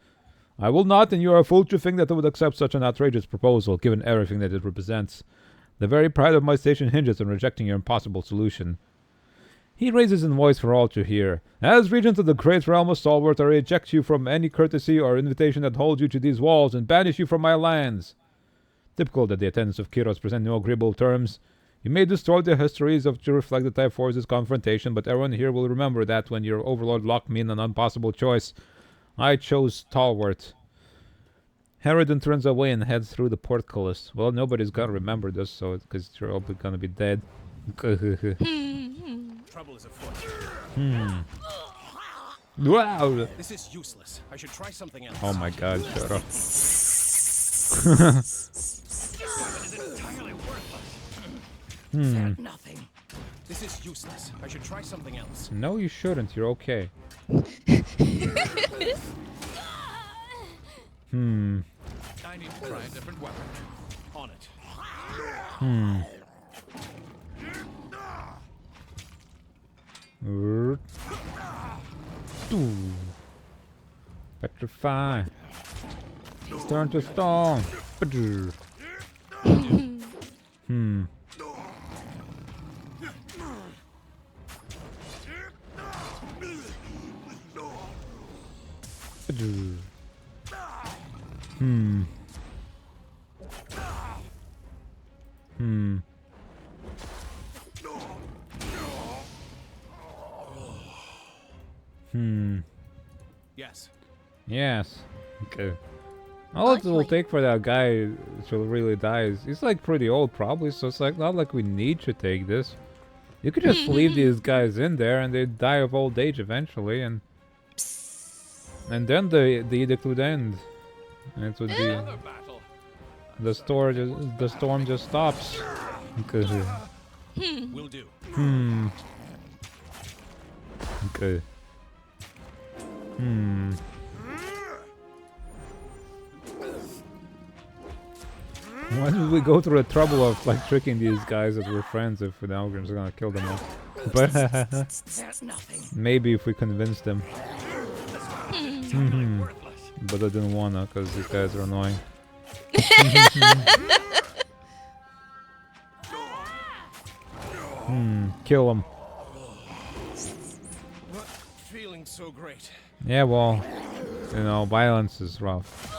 Speaker 1: I will not, and you are a fool to think that I would accept such an outrageous proposal, given everything that it represents. The very pride of my station hinges on rejecting your impossible solution. He raises his voice for all to hear. As regent of the great realm of Stalwart, I reject you from any courtesy or invitation that holds you to these walls and banish you from my lands. Typical that the attendants of Kairos present no agreeable terms. You may distort the histories of to reflect the Type Force's confrontation, but everyone here will remember that when your overlord locked me in an impossible choice. I chose Stalwart. Harridan turns away and heads through the portcullis. Well, nobody's gonna remember this, so because you're all gonna be dead.
Speaker 4: Trouble is afoot.
Speaker 1: Wow!
Speaker 4: This is useless. I should try something else.
Speaker 1: Oh my god, shut up.
Speaker 6: Felt nothing.
Speaker 4: This is useless. I should try something else.
Speaker 1: No, you shouldn't. You're okay.
Speaker 3: I need to try a different weapon.
Speaker 4: On it.
Speaker 1: Petrify. Turn to stone.
Speaker 4: Yes.
Speaker 1: Yes. Okay. How long it will take for that guy to really die? He's like pretty old probably, so it's like not like we need to take this. You could just leave these guys in there and they die of old age eventually, and then the edict would end. And it would be
Speaker 3: Another battle.
Speaker 1: the storm just stops. Okay.
Speaker 4: Will do.
Speaker 1: Okay. Why did we go through the trouble of like tricking these guys that we're friends if now we're just gonna kill them all? But
Speaker 6: Felt nothing.
Speaker 1: maybe if we convince them. But I didn't wanna because these guys are annoying. Kill them.
Speaker 4: Feeling so great.
Speaker 1: Yeah, well, you know, violence is rough.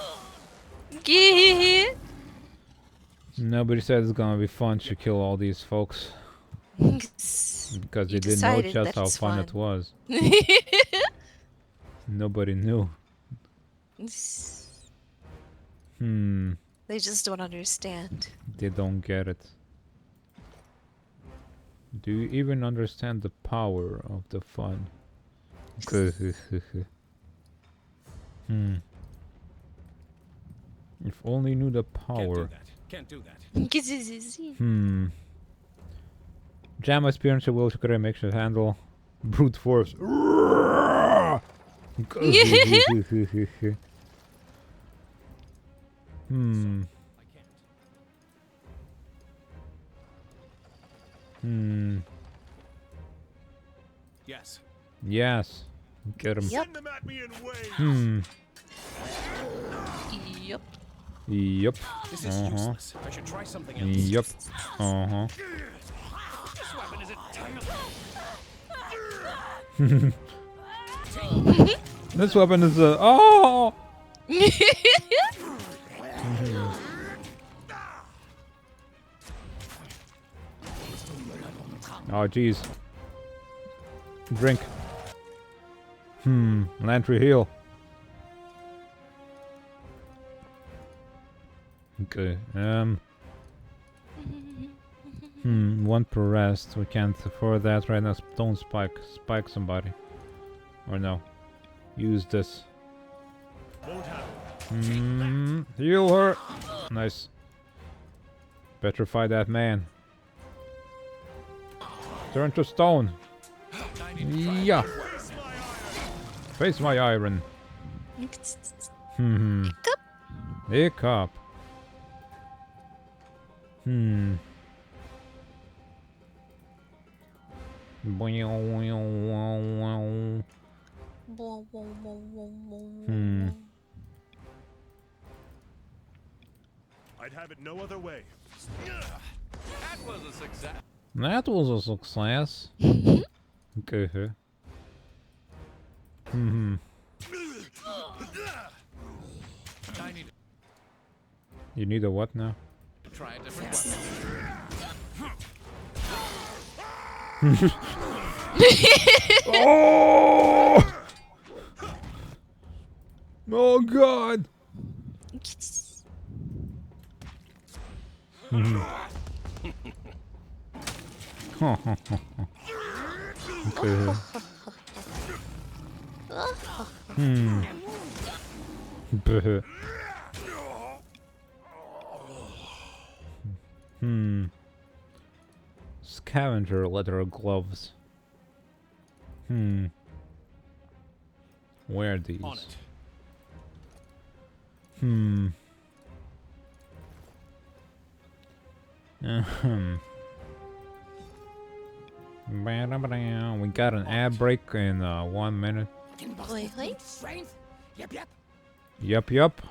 Speaker 1: Nobody said it's gonna be fun to kill all these folks because they didn't know just how fun it was. Nobody knew.
Speaker 2: They just don't understand.
Speaker 1: They don't get it. Do you even understand the power of the fun? If only you knew the power.
Speaker 4: Can't do that.
Speaker 1: Jam experience will to make sure handle brute force.
Speaker 4: Yes.
Speaker 1: Yes. Get him.
Speaker 2: Yep.
Speaker 7: Send them at me in waves.
Speaker 2: Yep.
Speaker 1: Yep.
Speaker 4: This is useless. I should try something else.
Speaker 1: Yep. This weapon is a oh. Oh jeez. Drink. Lantry heal. Okay. One per rest. We can't afford that right now. Don't spike somebody. Or no. Use this.
Speaker 7: Won't happen.
Speaker 1: Heal her. Nice. Petrify that man. Turn to stone. Yeah. Face my iron. Hiccup.
Speaker 7: I'd have it no other way.
Speaker 3: That was a success.
Speaker 1: That was a success. Okay.
Speaker 3: I need
Speaker 1: You need a what now?
Speaker 3: to try a different weapon.
Speaker 1: Oh! Oh God! Okay. Buh. Scavenger leather gloves. Wear these.
Speaker 4: On it.
Speaker 1: We got an ad break in 1 minute.
Speaker 2: Wait, wait.
Speaker 6: Strength? Yep, yep.
Speaker 1: Yup, yup.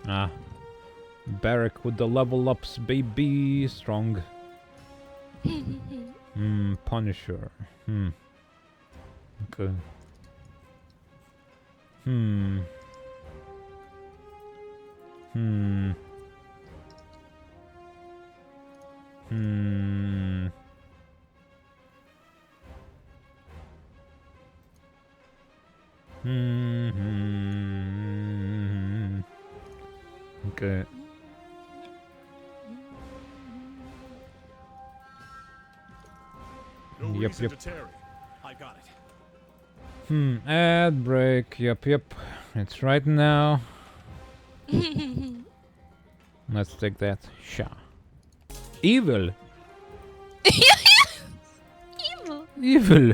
Speaker 1: Ah. Barrack with the level ups, baby. Strong. Punisher. Okay. Okay.
Speaker 7: No
Speaker 1: Yep,
Speaker 7: reason
Speaker 1: yep.
Speaker 7: to tarry.
Speaker 4: I got it.
Speaker 1: Ad break. Yep. It's right now. Let's take that shot. Evil.
Speaker 2: Evil.
Speaker 1: Evil.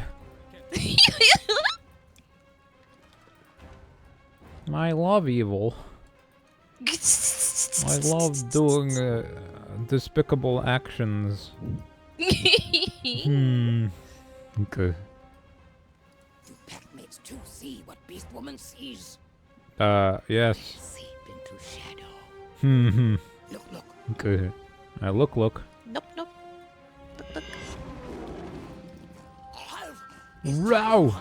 Speaker 1: I love evil. I love doing despicable actions. Okay.
Speaker 6: You packmates too see what Beast Woman sees.
Speaker 1: Yes.
Speaker 6: Seep into shadow. Look, look.
Speaker 1: Okay. Look.
Speaker 2: Nope, nope. Look.
Speaker 1: Row.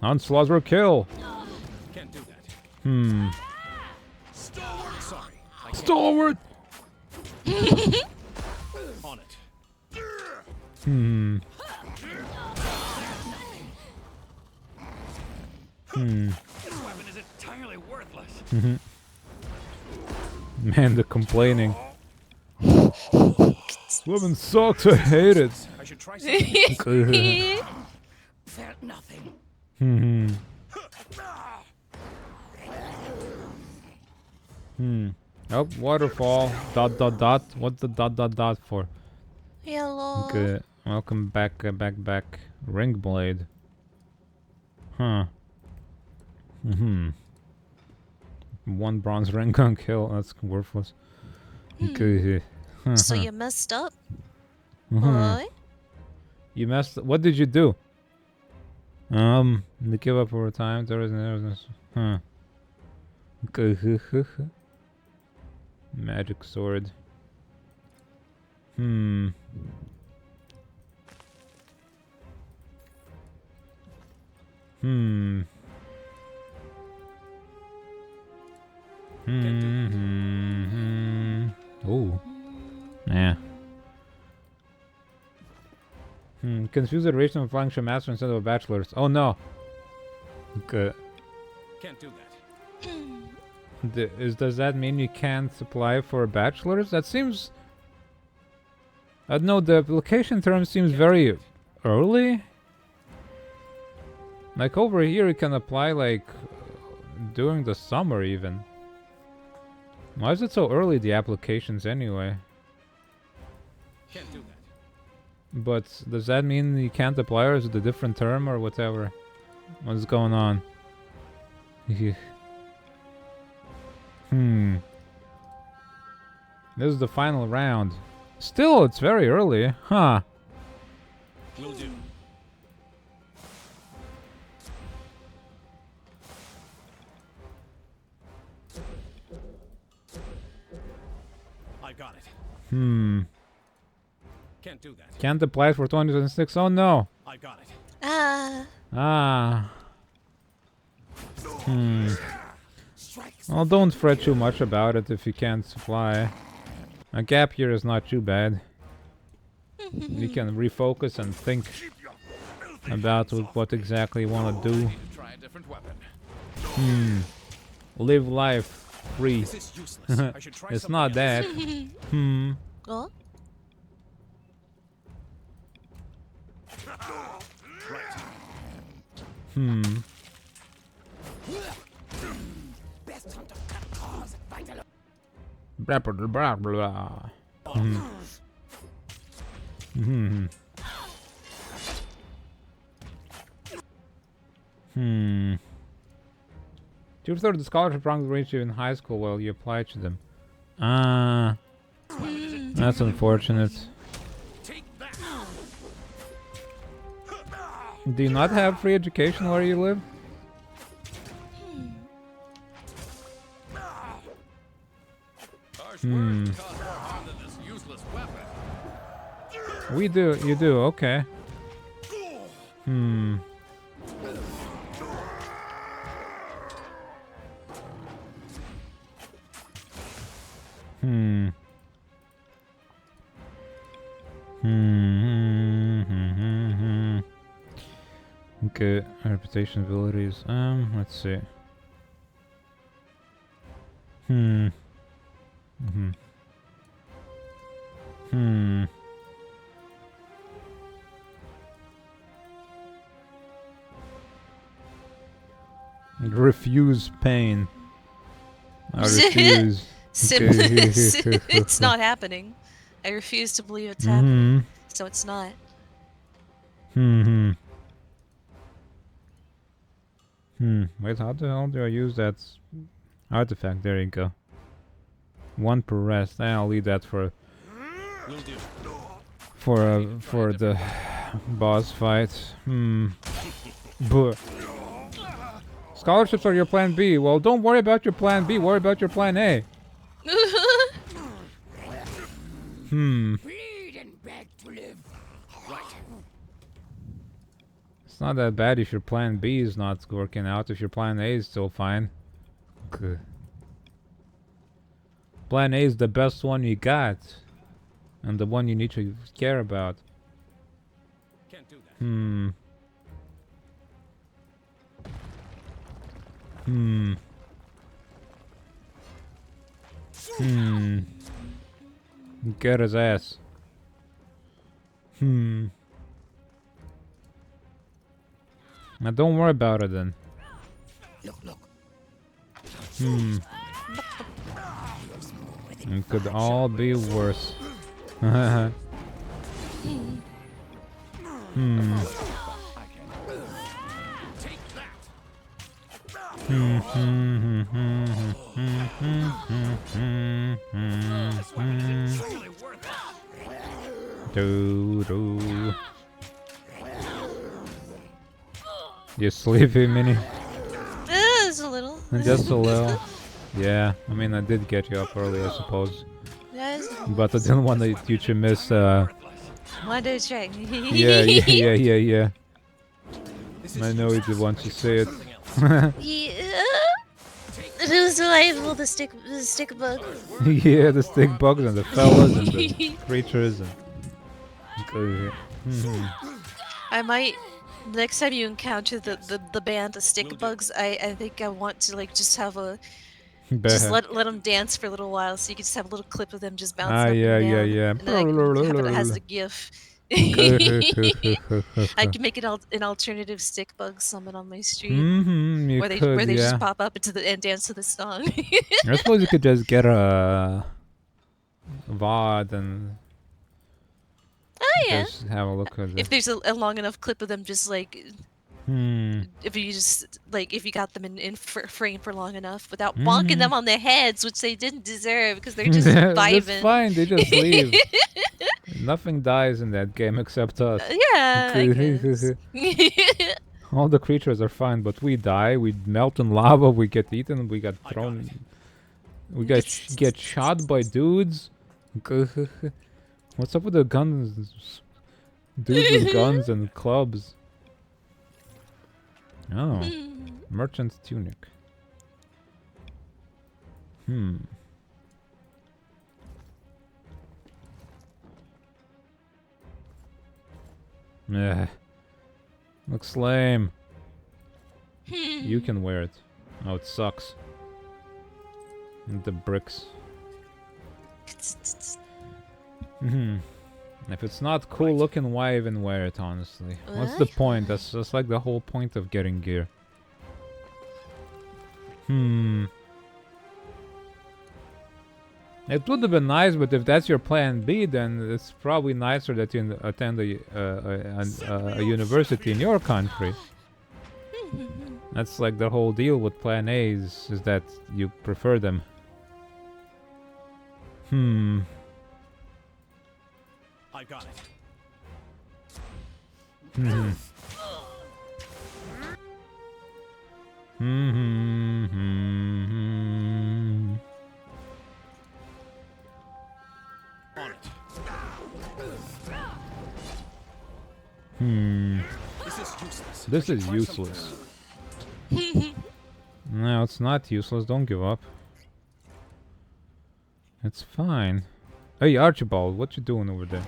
Speaker 1: Onslaught or kill.
Speaker 4: Can't do that. Sorry.
Speaker 1: Stalwart.
Speaker 4: On it.
Speaker 5: This weapon is entirely worthless.
Speaker 1: Man, the complaining. Women sucks. I hate it.
Speaker 4: I should try something.
Speaker 6: Felt nothing.
Speaker 1: Oh, waterfall. ... What's the ... for?
Speaker 2: Hello.
Speaker 1: Okay. Welcome back. Ring blade. Huh. One bronze ring gun kill. That's worthless. Okay.
Speaker 2: So you messed up? What?
Speaker 1: You messed. What did you do? To give up over time. There is. Huh. Okay. Magic sword. Oh. Yeah. Confuse the duration of function master instead of a bachelor's. Oh no. Okay.
Speaker 4: Can't do that.
Speaker 1: Does that mean you can't apply for a bachelor's? That seems... no, the application term seems very early. Like over here you can apply like during the summer even. Why is it so early, the applications anyway?
Speaker 4: Can't do that.
Speaker 1: But does that mean you can't apply, or is it a different term or whatever? What's going on? This is the final round. Still, it's very early. Huh.
Speaker 4: Will do. I got it. Can't do that.
Speaker 1: Can't apply for 2026. Oh no.
Speaker 4: I got it.
Speaker 2: Ah.
Speaker 1: Ah. Well, don't fret too much about it if you can't fly. A gap year is not too bad. You can refocus and think about what exactly you want to do.
Speaker 3: Need to try a different weapon.
Speaker 1: Live life free.
Speaker 4: This is useless. I should try
Speaker 1: It's
Speaker 4: something
Speaker 1: not
Speaker 4: else.
Speaker 1: that.
Speaker 2: Oh,
Speaker 1: Blah blah blah blah. Two-thirds of the scholarship programs reach you in high school while you apply to them. Ah, that's unfortunate.
Speaker 4: Take that.
Speaker 1: Do you not have free education where you live?
Speaker 3: Harsh words cause more harm than this useless weapon.
Speaker 1: We do. You do. Okay. Okay, reputation abilities. Let's see. Refuse pain. I refuse.
Speaker 2: it's not happening. I refuse to believe it's happening. So it's not.
Speaker 1: Wait, how the hell do I use that artifact? There you go. One per rest. I'll leave that for
Speaker 4: Will do.
Speaker 1: for the boss fight. Buh. Scholarships are your plan B. Well, don't worry about your plan B. Worry about your plan A.
Speaker 6: Bleed and beg to live.
Speaker 1: It's not that bad if your plan B is not working out. If your plan A is still fine. Good. Plan A is the best one you got. And the one you need to care about.
Speaker 4: Can't do that.
Speaker 1: Get his ass. Now don't worry about it then.
Speaker 6: Look.
Speaker 1: It could all be worse.
Speaker 4: Take that. Entirely worth it.
Speaker 1: Do. You sleepy, Minnie?
Speaker 2: Just a little.
Speaker 1: Just a little. Yeah, I mean, I did get you up early, I suppose.
Speaker 2: Yes.
Speaker 1: But I didn't want you to miss,
Speaker 2: One day check.
Speaker 1: yeah. I know you did want to say it.
Speaker 2: Yeah. Who's liable to stick bug?
Speaker 1: Yeah, the stick bugs and the fellas and the creatures and...
Speaker 2: I might next time you encounter the band of stick bugs, I think I want to like just have a just let them dance for a little while, so you can just have a little clip of them just bouncing up and down.
Speaker 1: yeah.
Speaker 2: And then I can have it as the GIF. I can make it an alternative stick bug summon on my stream,
Speaker 1: you
Speaker 2: where they
Speaker 1: could,
Speaker 2: just pop up into and dance to the song.
Speaker 1: I suppose you could just get a VOD and just have a look at it.
Speaker 2: If there's a long enough clip of them just like if you got them in frame for long enough without bonking them on their heads, which they didn't deserve because they're just vibing.
Speaker 1: That's fine, they just leave. Nothing dies in that game except us.
Speaker 2: Yeah. I guess.
Speaker 1: All the creatures are fine, but we die, we melt in lava, we get eaten, we get thrown, we get shot by dudes. What's up with the guns? Dudes with guns and clubs. Oh, merchant's tunic. Yeah. Looks lame. You can wear it. Oh, it sucks. And the bricks. If it's not cool looking, why even wear it, honestly? What's the point? That's like the whole point of getting gear. It would have been nice, but if that's your plan B, then it's probably nicer that you attend a university in your country. That's like the whole deal with plan A's, is that you prefer them.
Speaker 5: I got it. On it. This is useless.
Speaker 1: This is useless. No, it's not useless. Don't give up. It's fine. Hey, Archibald, what you doing over there?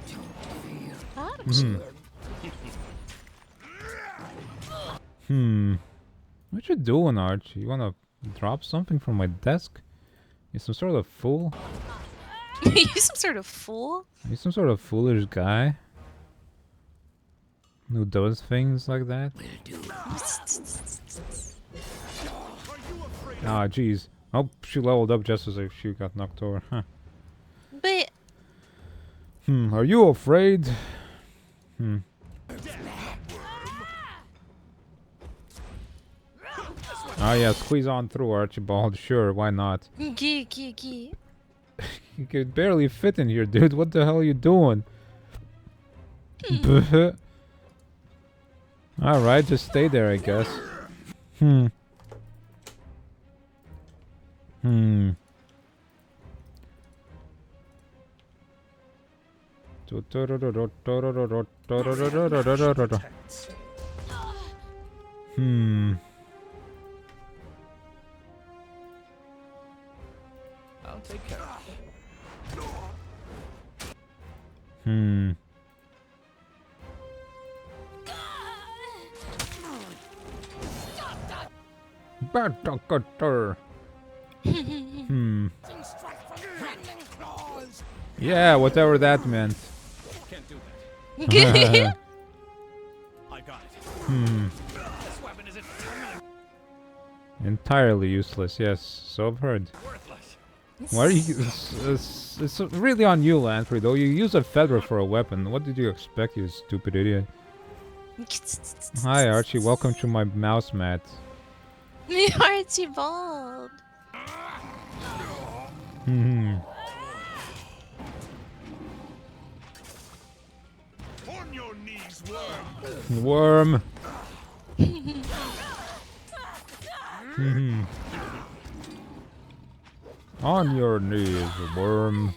Speaker 1: What you doing, Archie? You wanna drop something from my desk? You some sort of fool?
Speaker 2: You some sort of fool?
Speaker 1: You some sort of foolish guy? Who does things like that? Ah, jeez. Oh, she leveled up just as she got knocked over. Huh.
Speaker 2: But
Speaker 1: Are you afraid? Ah, yeah, squeeze on through, Archibald. Sure, why not?
Speaker 2: Gee.
Speaker 1: You could barely fit in here, dude. What the hell are you doing? Alright, just stay there, I guess.
Speaker 5: I'll take care of
Speaker 1: Yeah, whatever that meant.
Speaker 5: Can't do that. I got it. This weapon is
Speaker 1: Entirely useless, yes. So I've heard.
Speaker 5: worthless.
Speaker 1: Why are you? It's really on you, Lantry. Though you use a feather for a weapon. What did you expect, you stupid idiot? Hi, Archie. Welcome to my mouse mat.
Speaker 2: Archibald.
Speaker 7: On your knees, worm.
Speaker 1: Worm. On your knees, worm.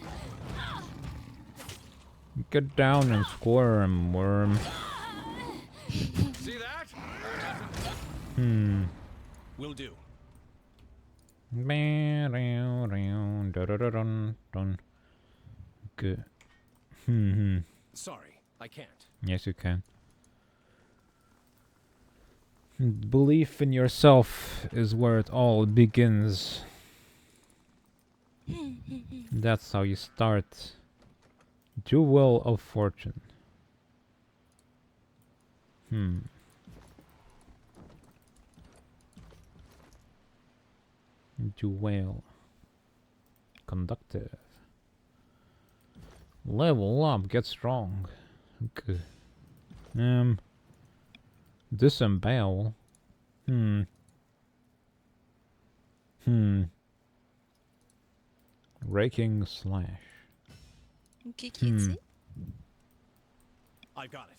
Speaker 1: Get down and squirm, worm.
Speaker 5: See that? Will do.
Speaker 1: Good.
Speaker 5: Sorry, I can't.
Speaker 1: Yes, you can. Belief in yourself is where it all begins. That's how you start. Jewel of Fortune. Jewel. Conductive. Level up, get strong. Okay. Disembowel. Raking slash.
Speaker 5: I got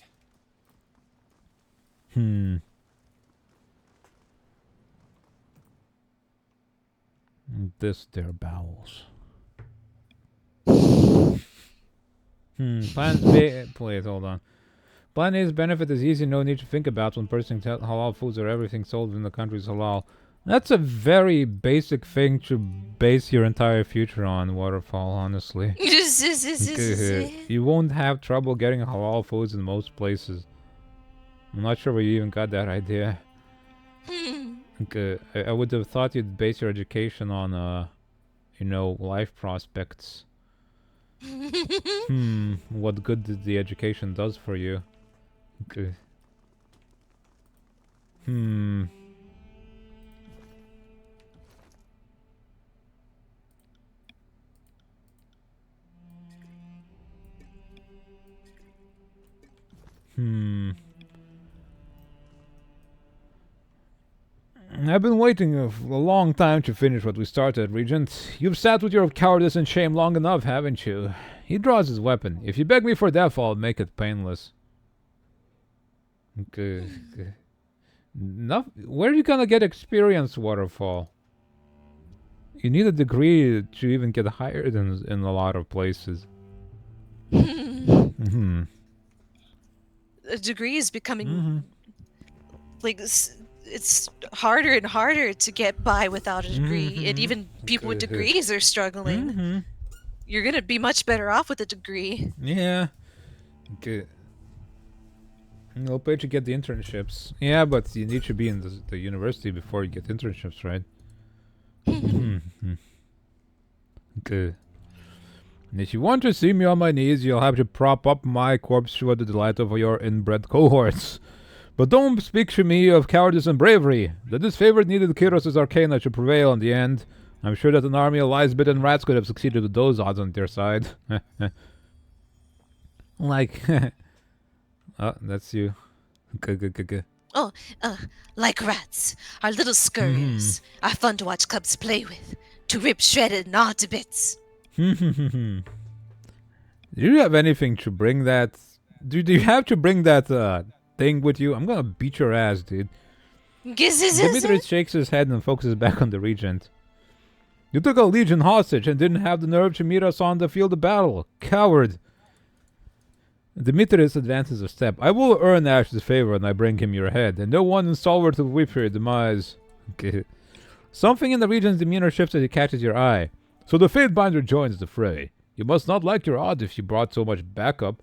Speaker 5: it.
Speaker 1: This their bowels. Plan B. Please hold on. Plan A's benefit is easy, no need to think about when purchasing halal foods or everything sold in the country is halal. That's a very basic thing to base your entire future on, Waterfall, honestly. You won't have trouble getting halal foods in most places. I'm not sure where you even got that idea. I would have thought you'd base your education on, you know, life prospects. What good the education does for you. Okay. I've been waiting a long time to finish what we started, Regent. You've sat with your cowardice and shame long enough, haven't you? He draws his weapon. If you beg me for death, I'll make it painless. Okay. Where are you gonna get experience, Waterfall? You need a degree to even get hired in a lot of places.
Speaker 2: A degree is becoming like it's harder and harder to get by without a degree, and even people with degrees are struggling. You're gonna be much better off with a degree.
Speaker 1: Yeah. Okay. You'll pay to get the internships. Yeah, but you need to be in the university before you get internships, right? Okay. And if you want to see me on my knees, you'll have to prop up my corpse for the delight of your inbred cohorts. But don't speak to me of cowardice and bravery. The disfavored needed Kyros' arcana to prevail in the end. I'm sure that an army of lice-bitten rats could have succeeded with those odds on their side. Like... Oh, that's you.
Speaker 2: Oh, like rats. Our little scurriers. Are fun to watch cubs play with. To rip, shred, and gnaw to bits.
Speaker 1: Do you have anything to bring that... Do you have to bring that, thing with you? I'm gonna beat your ass, dude. Dimitri shakes his head and focuses back on the Regent. You took a legion hostage and didn't have the nerve to meet us on the field of battle. Coward. Demetrius advances a step. I will earn Ash's favor when I bring him your head, and no one stalwart will weep for your demise. Okay. Something in the Regent's demeanor shifts as it catches your eye. So the Fatebinder joins the fray. You must not like your odds if you brought so much backup.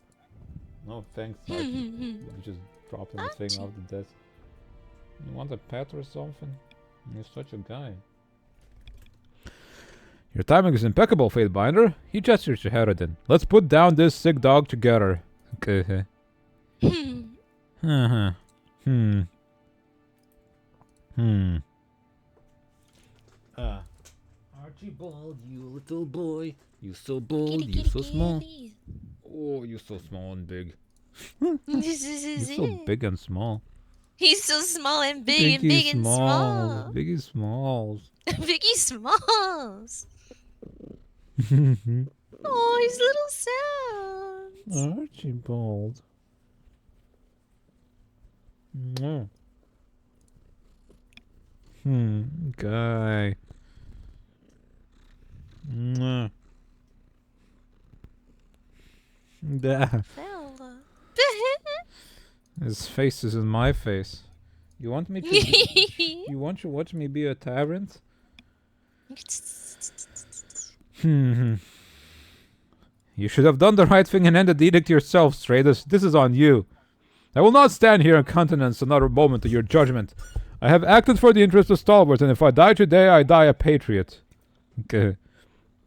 Speaker 1: No, thanks, Archie. You just dropping the thing off the desk. You want a pet or something? You're such a guy. Your timing is impeccable, Fatebinder. He gestures to Harridan. Let's put down this sick dog together. Okay. Archibald, you little boy. You so bold, you so small. Oh, you're so small and big. You're so big and small.
Speaker 2: He's so small and big and big and small.
Speaker 1: Biggie Smalls.
Speaker 2: Biggie Smalls. Oh, his little sounds.
Speaker 1: Archibald. Guy. His face is in my face. You want me to? You want to watch me be a tyrant? You should have done the right thing and ended the edict yourself, Stratus. This is on you. I will not stand here in countenance another moment of your judgment. I have acted for the interest of Stalwart, and if I die today, I die a patriot. Okay.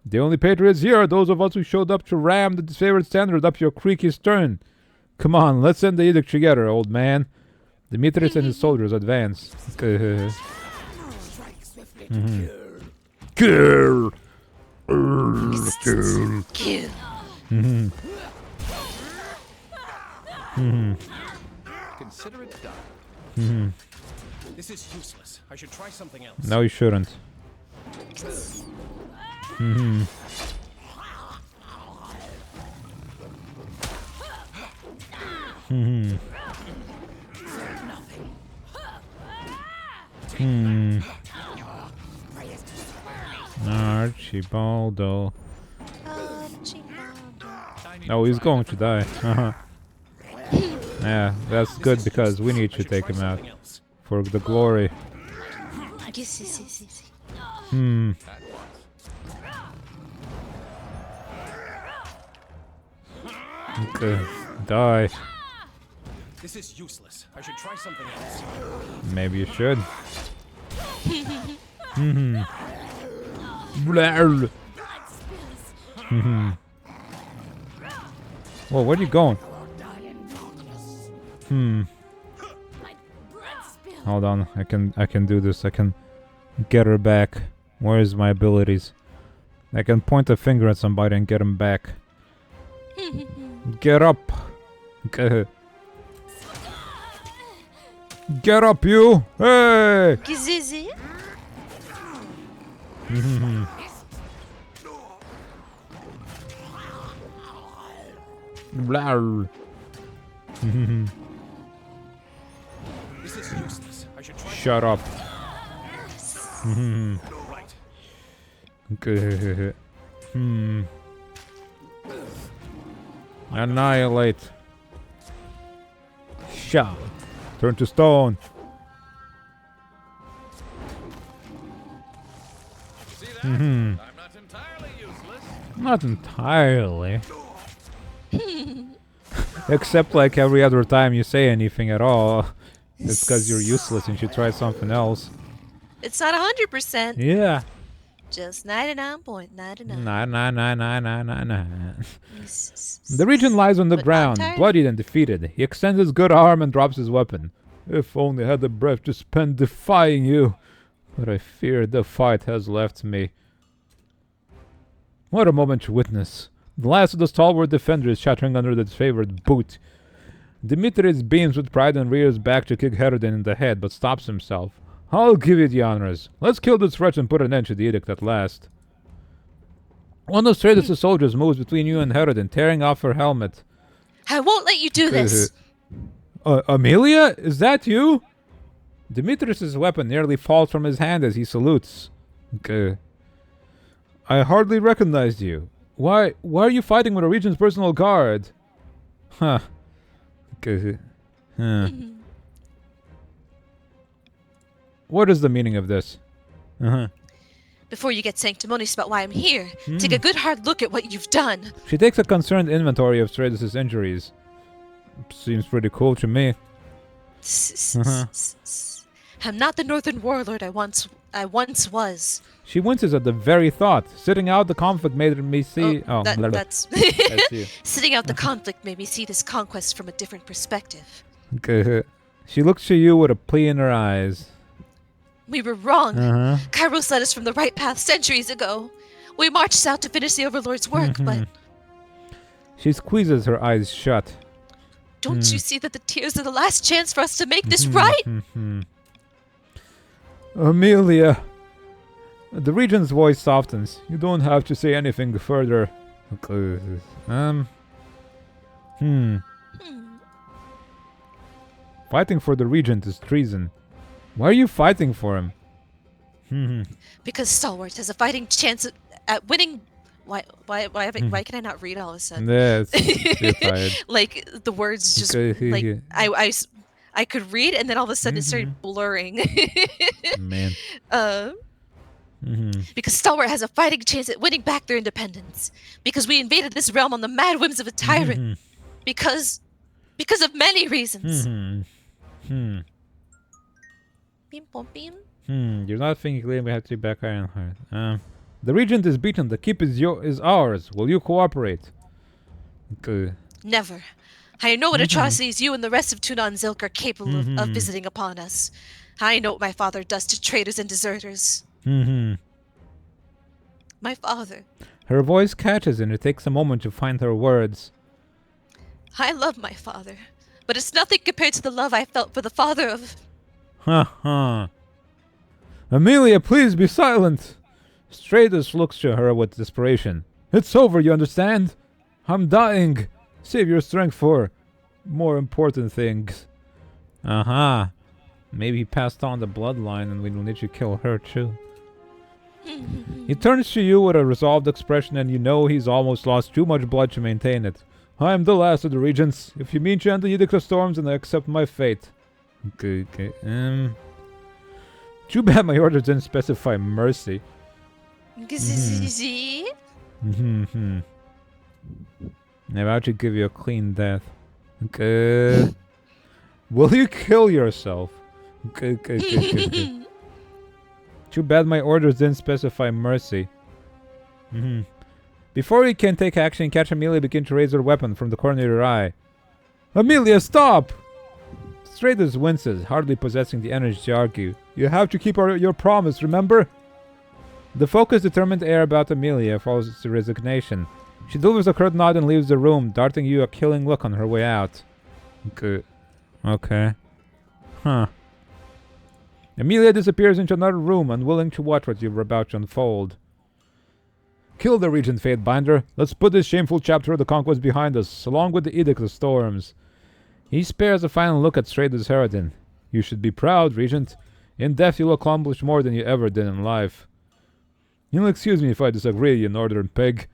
Speaker 1: The only patriots here are those of us who showed up to ram the disfavored standard up your creaky stern. Come on, let's end the edict together, old man. Demetrius and his soldiers advance. Kill. Kill.
Speaker 2: Kill.
Speaker 4: Consider it done. This is useless. I should try something else.
Speaker 1: No, you shouldn't. Archibaldo. Oh, he's going to die. Yeah, that's good because we need to take him out. For the glory. Hmm.
Speaker 4: At once.
Speaker 1: Okay. Die.
Speaker 4: This is useless. I should try something else.
Speaker 1: Maybe you should. Blah. Whoa, where are you going? Hold on, I can do this. I can get her back. Where's my abilities? I can point a finger at somebody and get him back. Get up. Get up, you! Hey!
Speaker 2: Gizizi.
Speaker 1: Blah.
Speaker 4: This is useless. I should try.
Speaker 1: Shut up.
Speaker 4: Right.
Speaker 1: Okay. Annihilate. Shot. Turn to stone.
Speaker 3: See that? I'm not entirely useless.
Speaker 1: Not entirely. Except like every other time you say anything at all. It's because you're useless and you should try something else.
Speaker 2: It's not 100%.
Speaker 1: Yeah.
Speaker 2: Just 99.99.
Speaker 1: 9999999. The region lies on the
Speaker 2: But not
Speaker 1: ground,
Speaker 2: entirely.
Speaker 1: bloodied and defeated. He extends his good arm and drops his weapon. If only I had the breath to spend defying you. But I fear the fight has left me. What a moment to witness. The last of the stalwart defenders shattering under the favored boot. Demetrius beams with pride and rears back to kick Herodin in the head, but stops himself. I'll give you the honors. Let's kill this wretch and put an end to the edict at last. One of Stratus' soldiers moves between you and Herodin, tearing off her helmet.
Speaker 2: I won't let you do this.
Speaker 1: Amelia? Is that you? Demetrius' weapon nearly falls from his hand as he salutes. Okay. I hardly recognized you. Why are you fighting with a Regent's personal guard? Huh. Okay. Huh. What is the meaning of this? Uh-huh.
Speaker 2: Before you get sanctimonious about why I'm here, take a good hard look at what you've done.
Speaker 1: She takes a concerned inventory of Stratus' injuries. Seems pretty cool to me.
Speaker 2: I'm not the Northern warlord I once was.
Speaker 1: She winces at the very thought. Sitting out the conflict made me see... blah, blah.
Speaker 2: That's
Speaker 1: That's you.
Speaker 2: sitting out the conflict made me see this conquest from a different perspective.
Speaker 1: Okay. She looks to you with a plea in her eyes.
Speaker 2: We were wrong.
Speaker 1: Uh-huh.
Speaker 2: Kairos led us from the right path centuries ago. We marched out to finish the Overlord's work, but
Speaker 1: She squeezes her eyes shut.
Speaker 2: don't you see that the tears are the last chance for us to make this right?
Speaker 1: Amelia. The Regent's voice softens. You don't have to say anything further. Fighting for the Regent is treason. Why are you fighting for him?
Speaker 2: Because Stalwart has a fighting chance at winning. Why can I not read all of a sudden?
Speaker 1: Yes. You're tired.
Speaker 2: Like the words just
Speaker 1: Okay,
Speaker 2: like
Speaker 1: yeah.
Speaker 2: I could read and then all of a sudden it started blurring.
Speaker 1: Man.
Speaker 2: Because Stalwart has a fighting chance at winning back their independence. Because we invaded this realm on the mad whims of a tyrant. Because of many reasons. Beam, pom, beam.
Speaker 1: You're not thinking clearly. We have to take back Ironheart. The Regent is beaten. The keep is ours. Will you cooperate? Okay.
Speaker 2: Never. I know what atrocities you and the rest of Tunon Zilk are capable of visiting upon us. I know what my father does to traitors and deserters. My father.
Speaker 1: Her voice catches and it takes a moment to find her words.
Speaker 2: I love my father, but it's nothing compared to the love I felt for the father of...
Speaker 1: Amelia, please be silent! Stratus looks to her with desperation. It's over, you understand? I'm dying. Save your strength for more important things. Maybe he passed on the bloodline and we will need to kill her too. He turns to you with a resolved expression and you know he's almost lost too much blood to maintain it. I am the last of the Regents. If you mean to end the Edict of Storms, then I accept my fate. Okay. Too bad my orders didn't specify mercy.
Speaker 2: See?
Speaker 1: Hmm. Now I should give you a clean death. Okay. Will you kill yourself? Okay. Too bad my orders didn't specify mercy. Before you can take action, catch Amelia begin to raise her weapon from the corner of your eye. Amelia, stop! Stratus winces, hardly possessing the energy to argue. You have to keep your promise, remember? The focused, determined air about Amelia follows to resignation. She delivers a curt nod and leaves the room, darting you a killing look on her way out. Okay. Huh. Amelia disappears into another room, unwilling to watch what you were about to unfold. Kill the Regent Fatebinder. Let's put this shameful chapter of the conquest behind us, along with the Edict of Storms. He spares a final look at Stratus Harridan. You should be proud, Regent. In death you'll accomplish more than you ever did in life. You'll excuse me if I disagree, you northern pig.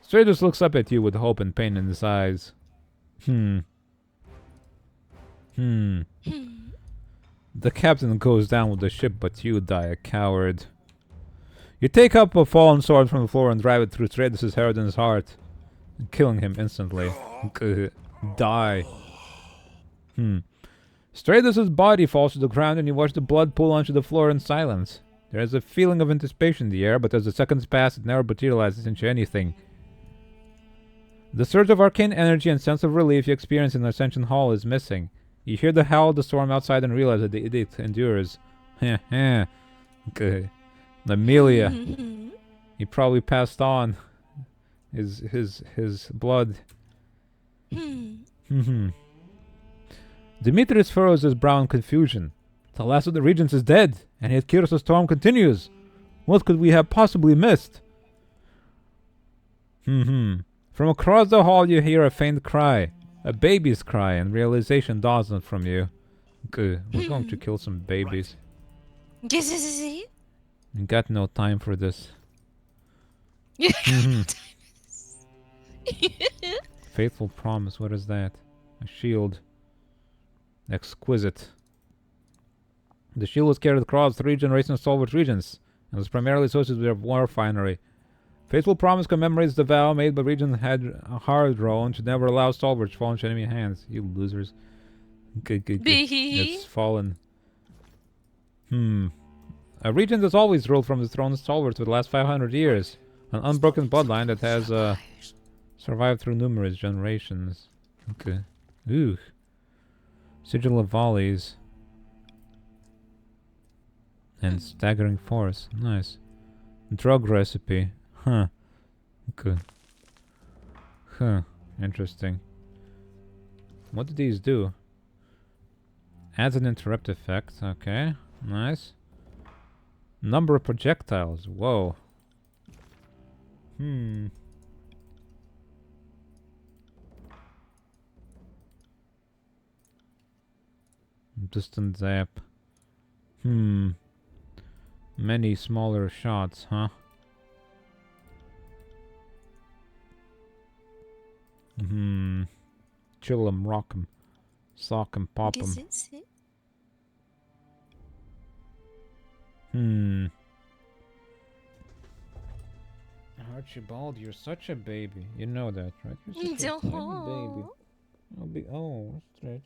Speaker 1: Stratus looks up at you with hope and pain in his eyes. The captain goes down with the ship, but you die a coward. You take up a fallen sword from the floor and drive it through Stratus Harridan's heart, killing him instantly. Die. Stratus' body falls to the ground and you watch the blood pool onto the floor in silence. There is a feeling of anticipation in the air, but as the seconds pass, it never materializes into anything. The surge of arcane energy and sense of relief you experience in Ascension Hall is missing. You hear the howl of the storm outside and realize that the edict endures. Okay. Amelia. He probably passed on his blood. Demetrius furrows his brow in confusion. The last of the regents is dead, and yet Kyros's storm continues. What could we have possibly missed? From across the hall you hear a faint cry. A baby's cry, and realization dawns on from you. Good. We're going to kill some babies. We got no time for this. Faithful promise, what is that? A shield. Exquisite. The shield was carried across 3 generations of Stalwart Regents, and was primarily associated with their war finery. Faithful promise commemorates the vow made by Regent Hardrone to never allow Stalwarts to fall into enemy hands. You losers. It's fallen. A regent has always ruled from the throne of Stalwarts for the last 500 years. An unbroken bloodline that has survived through numerous generations. Okay. Ooh. Sigil of volleys. And staggering force. Nice. Drug recipe. Huh. Good. Huh. Interesting. What do these do? Adds an interrupt effect. Okay. Nice. Number of projectiles. Whoa. Distant zap. Many smaller shots, huh? Chill 'em, rock 'em, sock 'em, pop 'em. Archibald, you're such a baby. You know that, right? You're such a tiny baby. Oh, stretch.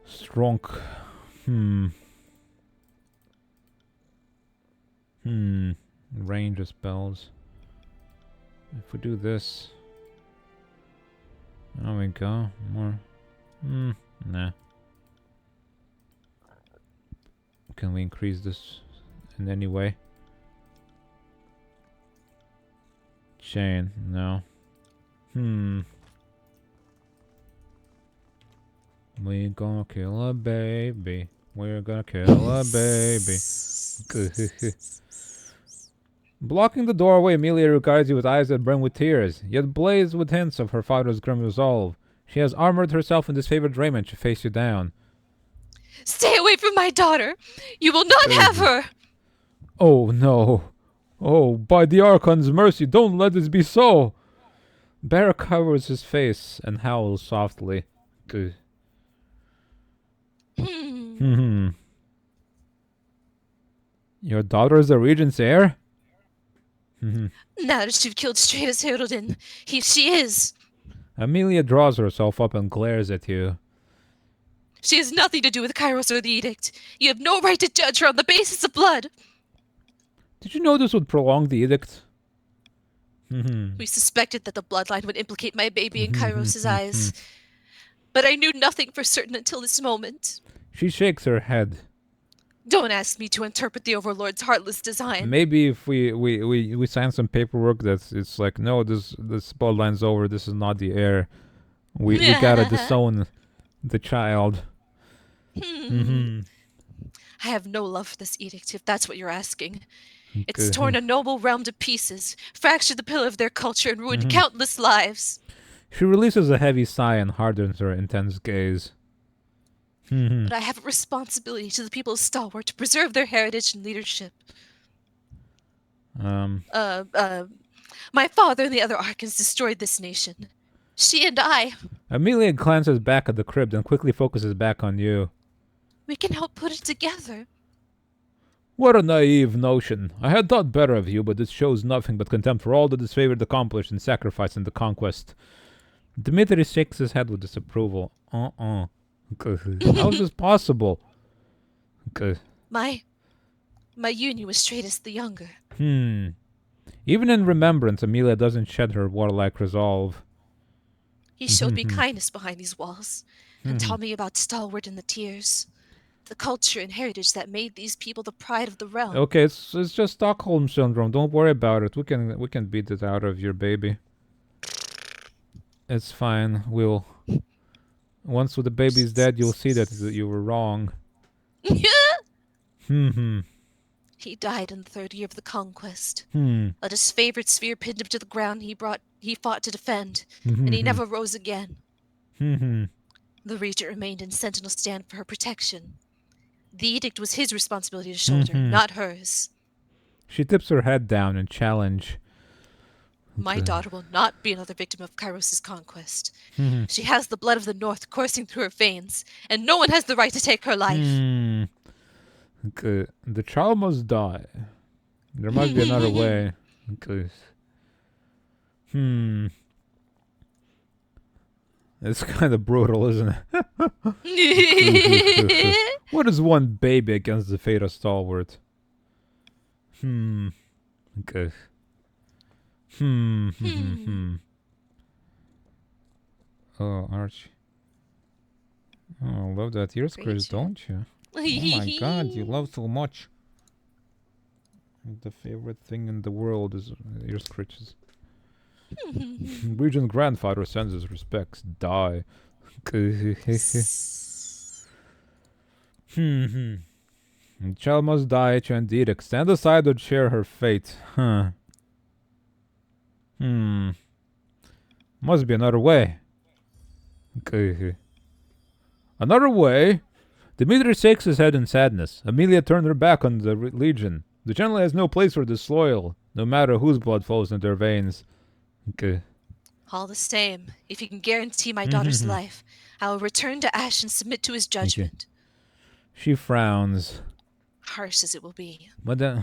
Speaker 1: Strong. Range of spells. If we do this. There we go. More. Nah. Can we increase this in any way? Chain, no. We gonna kill a baby. We're gonna kill a baby. Blocking the doorway, Amelia regards you with eyes that brim with tears, yet blaze with hints of her father's grim resolve. She has armored herself in disfavored raiment to face you down.
Speaker 2: Stay away from my daughter! You will not have her!
Speaker 1: Oh no. Oh, by the Archon's mercy, don't let this be so! Bear covers his face and howls softly. Good. Your daughter is the regent's heir?
Speaker 2: Now that you've killed Stratus Heraldin, she is.
Speaker 1: Amelia draws herself up and glares at you.
Speaker 2: She has nothing to do with Kairos or the edict. You have no right to judge her on the basis of blood.
Speaker 1: Did you know this would prolong the edict?
Speaker 2: We suspected that the bloodline would implicate my baby in Kairos' eyes. But I knew nothing for certain until this moment.
Speaker 1: She shakes her head.
Speaker 2: Don't ask me to interpret the Overlord's heartless design.
Speaker 1: Maybe if we sign some paperwork that it's like, no, this bloodline's over, this is not the heir. We gotta disown the child.
Speaker 2: I have no love for this edict, if that's what you're asking. It's torn a noble realm to pieces, fractured the pillar of their culture, and ruined countless lives.
Speaker 1: She releases a heavy sigh and hardens her intense gaze.
Speaker 2: But I have a responsibility to the people of Stalwart to preserve their heritage and leadership. My father and the other Arkans destroyed this nation. She and I.
Speaker 1: Amelia glances back at the crypt and quickly focuses back on you.
Speaker 2: We can help put it together.
Speaker 1: What a naive notion. I had thought better of you, but this shows nothing but contempt for all that this favored accomplished and sacrifice in the conquest. Dmitri shakes his head with disapproval. How is this possible?
Speaker 2: My union with Stratus the Younger.
Speaker 1: Even in remembrance, Amelia doesn't shed her warlike resolve.
Speaker 2: He showed me kindness behind these walls, and taught me about Stalwart and the Tears. The culture and heritage that made these people the pride of the realm.
Speaker 1: Okay, it's just Stockholm syndrome. Don't worry about it. We can beat it out of your baby. It's fine. Once the baby's dead, you'll see that you were wrong.
Speaker 2: He died in the 3rd year of the conquest. Let his favorite sphere pinned him to the ground he fought to defend, and he never rose again. The regent remained in sentinel stand for her protection. The edict was his responsibility to shoulder, not hers.
Speaker 1: She tips her head down in challenge.
Speaker 2: My daughter will not be another victim of Kairos' conquest. She has the blood of the North coursing through her veins, and no one has the right to take her life.
Speaker 1: Okay. The child must die. There must be another way. Okay. It's kind of brutal, isn't it? What is one baby against the fate of Stalwart? Okay. Oh, Archie. Oh, I love that ear scratch, don't you? Oh my god, you love so much. The favorite thing in the world is ear scratches. Regent's grandfather sends his respects. Die. The child must die to indeed stand aside or share her fate. Must be another way. Another way? Dmitri shakes his head in sadness. Amelia turned her back on the Legion. The general has no place for disloyal, no matter whose blood flows in their veins.
Speaker 2: All the same, if you can guarantee my daughter's life, I will return to Ash and submit to his judgment.
Speaker 1: She frowns.
Speaker 2: Harsh as it will be.
Speaker 1: But then,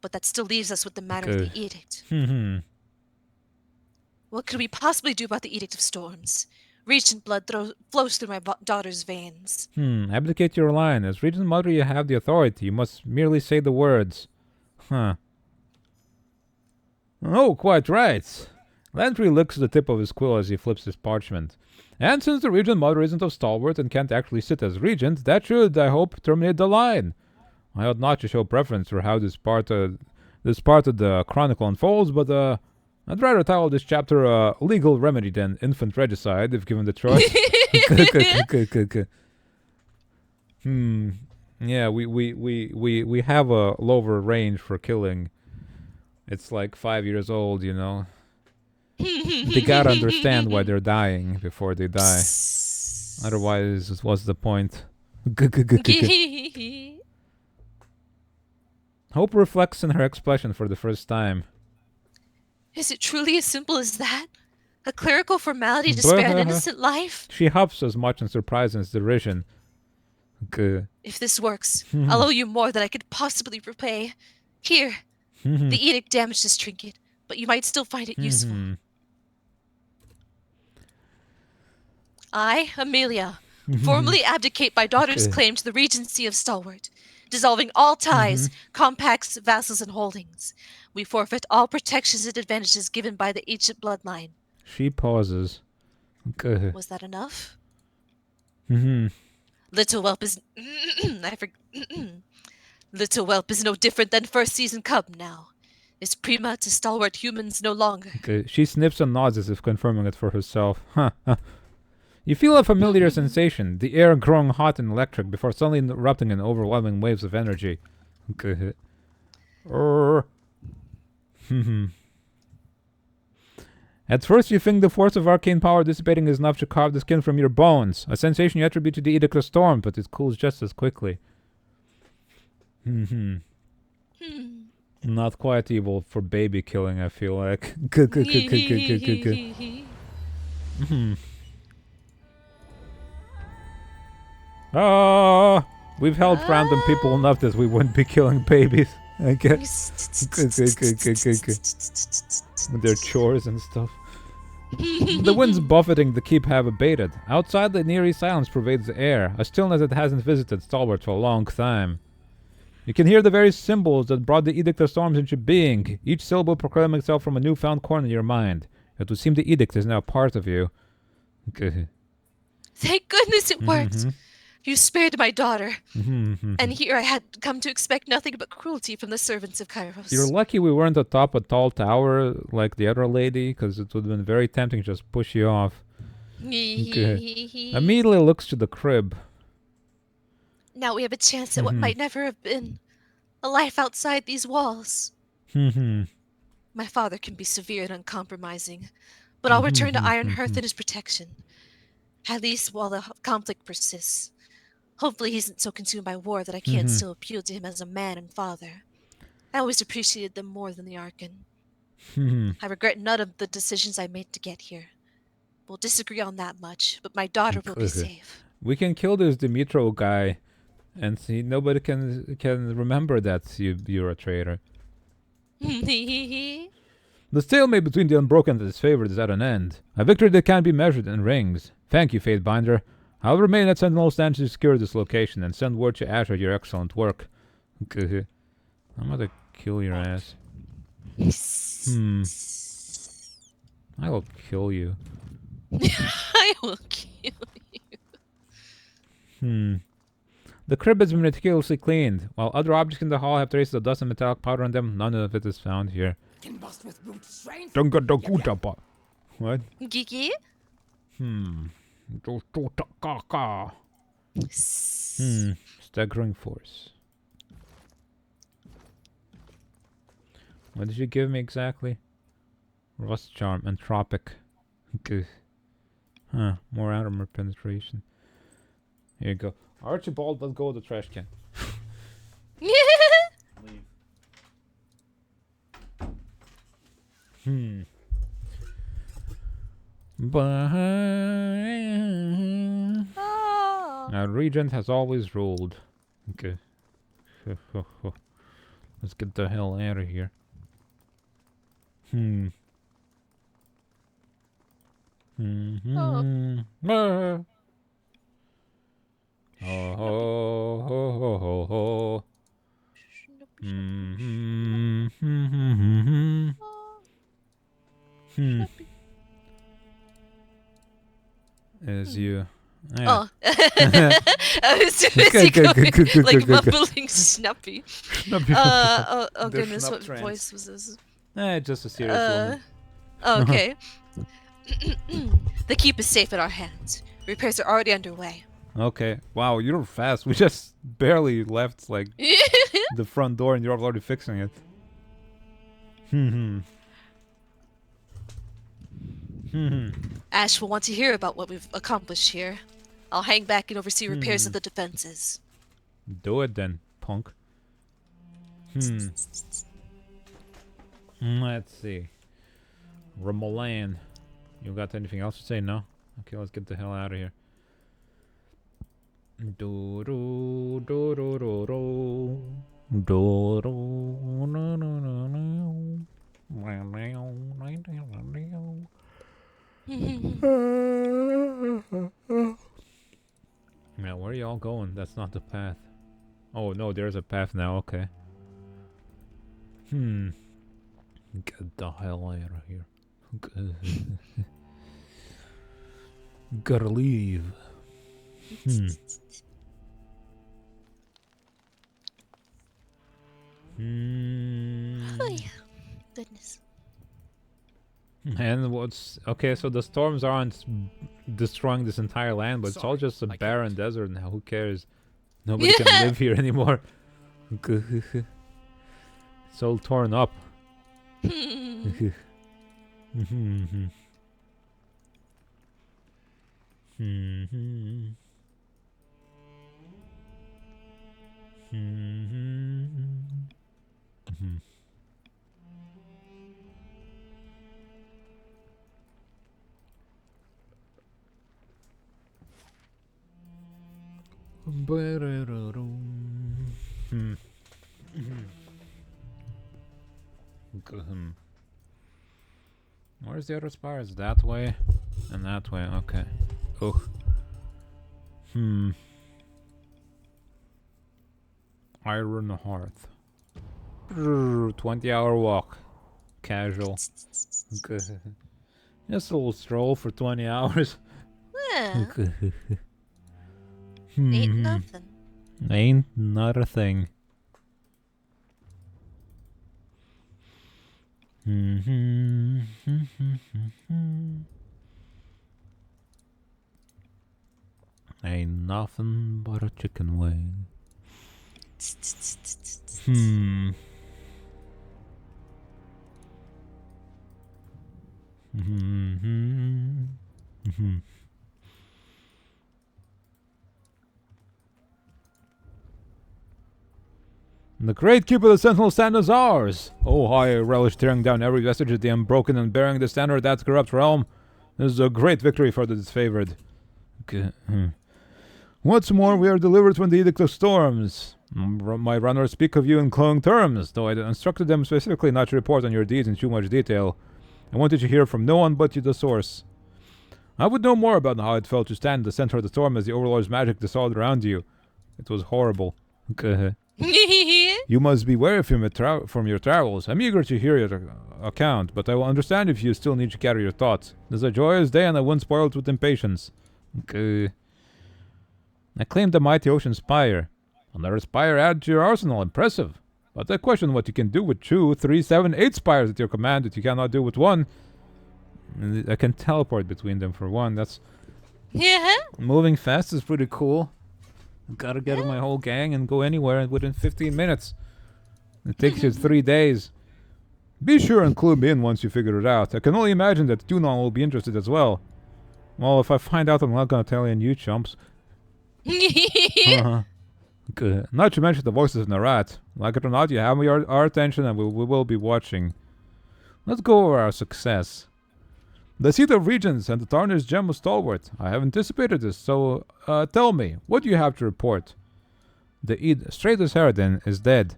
Speaker 2: But that still leaves us with the matter of the edict. What could we possibly do about the Edict of Storms? Regent blood flows through my daughter's veins.
Speaker 1: Abdicate your line. As Regent Mother, you have the authority. You must merely say the words. Oh, quite right. Landry licks the tip of his quill as he flips his parchment. And since the Regent Mother isn't of Stalwart and can't actually sit as Regent, that should, I hope, terminate the line. I ought not to show preference for how this part of the chronicle unfolds, but I'd rather title this chapter Legal Remedy than Infant Regicide, if given the choice. Yeah, we have a lower range for killing. It's like 5 years old, you know. They gotta understand why they're dying before they die. Otherwise, what's the point? Hope reflects in her expression for the first time.
Speaker 2: Is it truly as simple as that? A clerical formality to spare an innocent life?
Speaker 1: She huffs as much in surprise as derision. Good.
Speaker 2: If this works, I'll owe you more than I could possibly repay. Here, the edict damaged this trinket, but you might still find it useful. I, Amelia, formally abdicate my daughter's claim to the regency of Stalwart, dissolving all ties, compacts, vassals, and holdings. We forfeit all protections and advantages given by the ancient bloodline.
Speaker 1: She pauses. Good.
Speaker 2: Was that enough?
Speaker 1: Mm-hmm.
Speaker 2: Little Whelp is... Little Whelp is no different than first season cub now. Is prima to stalwart humans no longer.
Speaker 1: Okay. She sniffs and nods as if confirming it for herself. You feel a familiar sensation, the air growing hot and electric before suddenly erupting in overwhelming waves of energy. Good. At first you think the force of arcane power dissipating is enough to carve the skin from your bones, a sensation you attribute to the Edict of Storm, but it cools just as quickly. Not quite evil for baby killing, I feel like. Ah, we've helped random people enough that we wouldn't be killing babies, I guess. With their chores and stuff. The winds buffeting the keep have abated. Outside, the eerie silence pervades the air, a stillness that hasn't visited Stalwart for a long time. You can hear the very symbols that brought the Edict of Storms into being, each syllable proclaiming itself from a newfound corner in your mind. It would seem the edict is now part of you.
Speaker 2: Thank goodness it worked! You spared my daughter. And here I had come to expect nothing but cruelty from the servants of Kairos.
Speaker 1: You're lucky we weren't atop a tall tower like the other lady, because it would have been very tempting to just push you off. Immediately looks to the crib.
Speaker 2: Now we have a chance at what might never have been. A life outside these walls. My father can be severe and uncompromising, but I'll return to Iron Hearth and his protection. At least while the conflict persists. Hopefully he isn't so consumed by war that I can't still appeal to him as a man and father. I always appreciated them more than the Archon. I regret none of the decisions I made to get here. We'll disagree on that much, but my daughter will be safe.
Speaker 1: We can kill this Dimitro guy, and see nobody can remember that you're a traitor. The stalemate between the Unbroken and his favorite is at an end. A victory that can't be measured in rings. Thank you, Fatebinder. I'll remain at Sentinel Stand to secure this location and send word to Asher your excellent work. I'm gonna kill your ass. I will kill you.
Speaker 2: I will kill you.
Speaker 1: The crib has been meticulously cleaned. While other objects in the hall have traces of dust and metallic powder on them, none of it is found here. What?
Speaker 2: Gigi?
Speaker 1: Staggering force. What did you give me exactly? Rust charm, entropic. Good. More armor penetration. Here you go. Archibald, let's go to the trash can. Our regent has always ruled. Okay. Let's get the hell out of here. As you.
Speaker 2: Oh. I was too busy going, like mumbling snappy. Oh goodness, what voice was this?
Speaker 1: Just a serious woman.
Speaker 2: Okay. The keep is safe in our hands. Repairs are already underway.
Speaker 1: Okay. Wow, you're fast. We just barely left, like, the front door and you're already fixing it.
Speaker 2: Ash will want to hear about what we've accomplished here. I'll hang back and oversee repairs of the defenses.
Speaker 1: Do it then, punk. Let's see. Ramalan. You got anything else to say? No? Okay, let's get the hell out of here. Do do do do do do. Do do no no no no. Yeah, where are y'all going? That's not the path. Oh no, there's a path now, okay. Get the hell out of here. Gotta leave.
Speaker 2: Oh yeah. Goodness.
Speaker 1: And what's okay? So the storms aren't destroying this entire land, but it's all just a barren desert now. Who cares? Nobody can live here anymore. It's all torn up. Where's the other spires? That way and that way. Okay. Oh. Iron Hearth. 20-hour walk. Casual. Just a little stroll for 20 hours.
Speaker 2: Yeah. Ain't nothing.
Speaker 1: Ain't not a thing. Ain't nothing but a chicken wing. The great keep of the Sentinel stand is ours! Oh, I relish tearing down every vestige of the unbroken and bearing the standard of that corrupt realm. This is a great victory for the disfavored. What's more, we are delivered from the Edict of Storms. My runners speak of you in glowing terms, though I instructed them specifically not to report on your deeds in too much detail. I wanted to hear from no one but you, the source. I would know more about how it felt to stand in the center of the storm as the Overlord's magic dissolved around you. It was horrible. You must be wary from your travels. I'm eager to hear your account, but I will understand if you still need to gather your thoughts. This is a joyous day and I won't spoil it with impatience. I claimed the mighty ocean spire. Another spire added to your arsenal. Impressive. But I question what you can do with 2, 3, 7, 8 spires at your command that you cannot do with 1. I can teleport between them for 1. That's...
Speaker 2: Yeah.
Speaker 1: Moving fast is pretty cool. Gotta get my whole gang and go anywhere within 15 minutes. It takes you 3 days. Be sure and clue me in once you figure it out. I can only imagine that Dunon will be interested as well. Well, if I find out, I'm not gonna tell any you chumps. Good. Not to mention the voices in the rat. Like it or not, you have our attention and we will be watching. Let's go over our success. The seat of regents and the tarnished gem of stalwart. I have anticipated this, so tell me, what do you have to report? The Stratus Herodin is dead.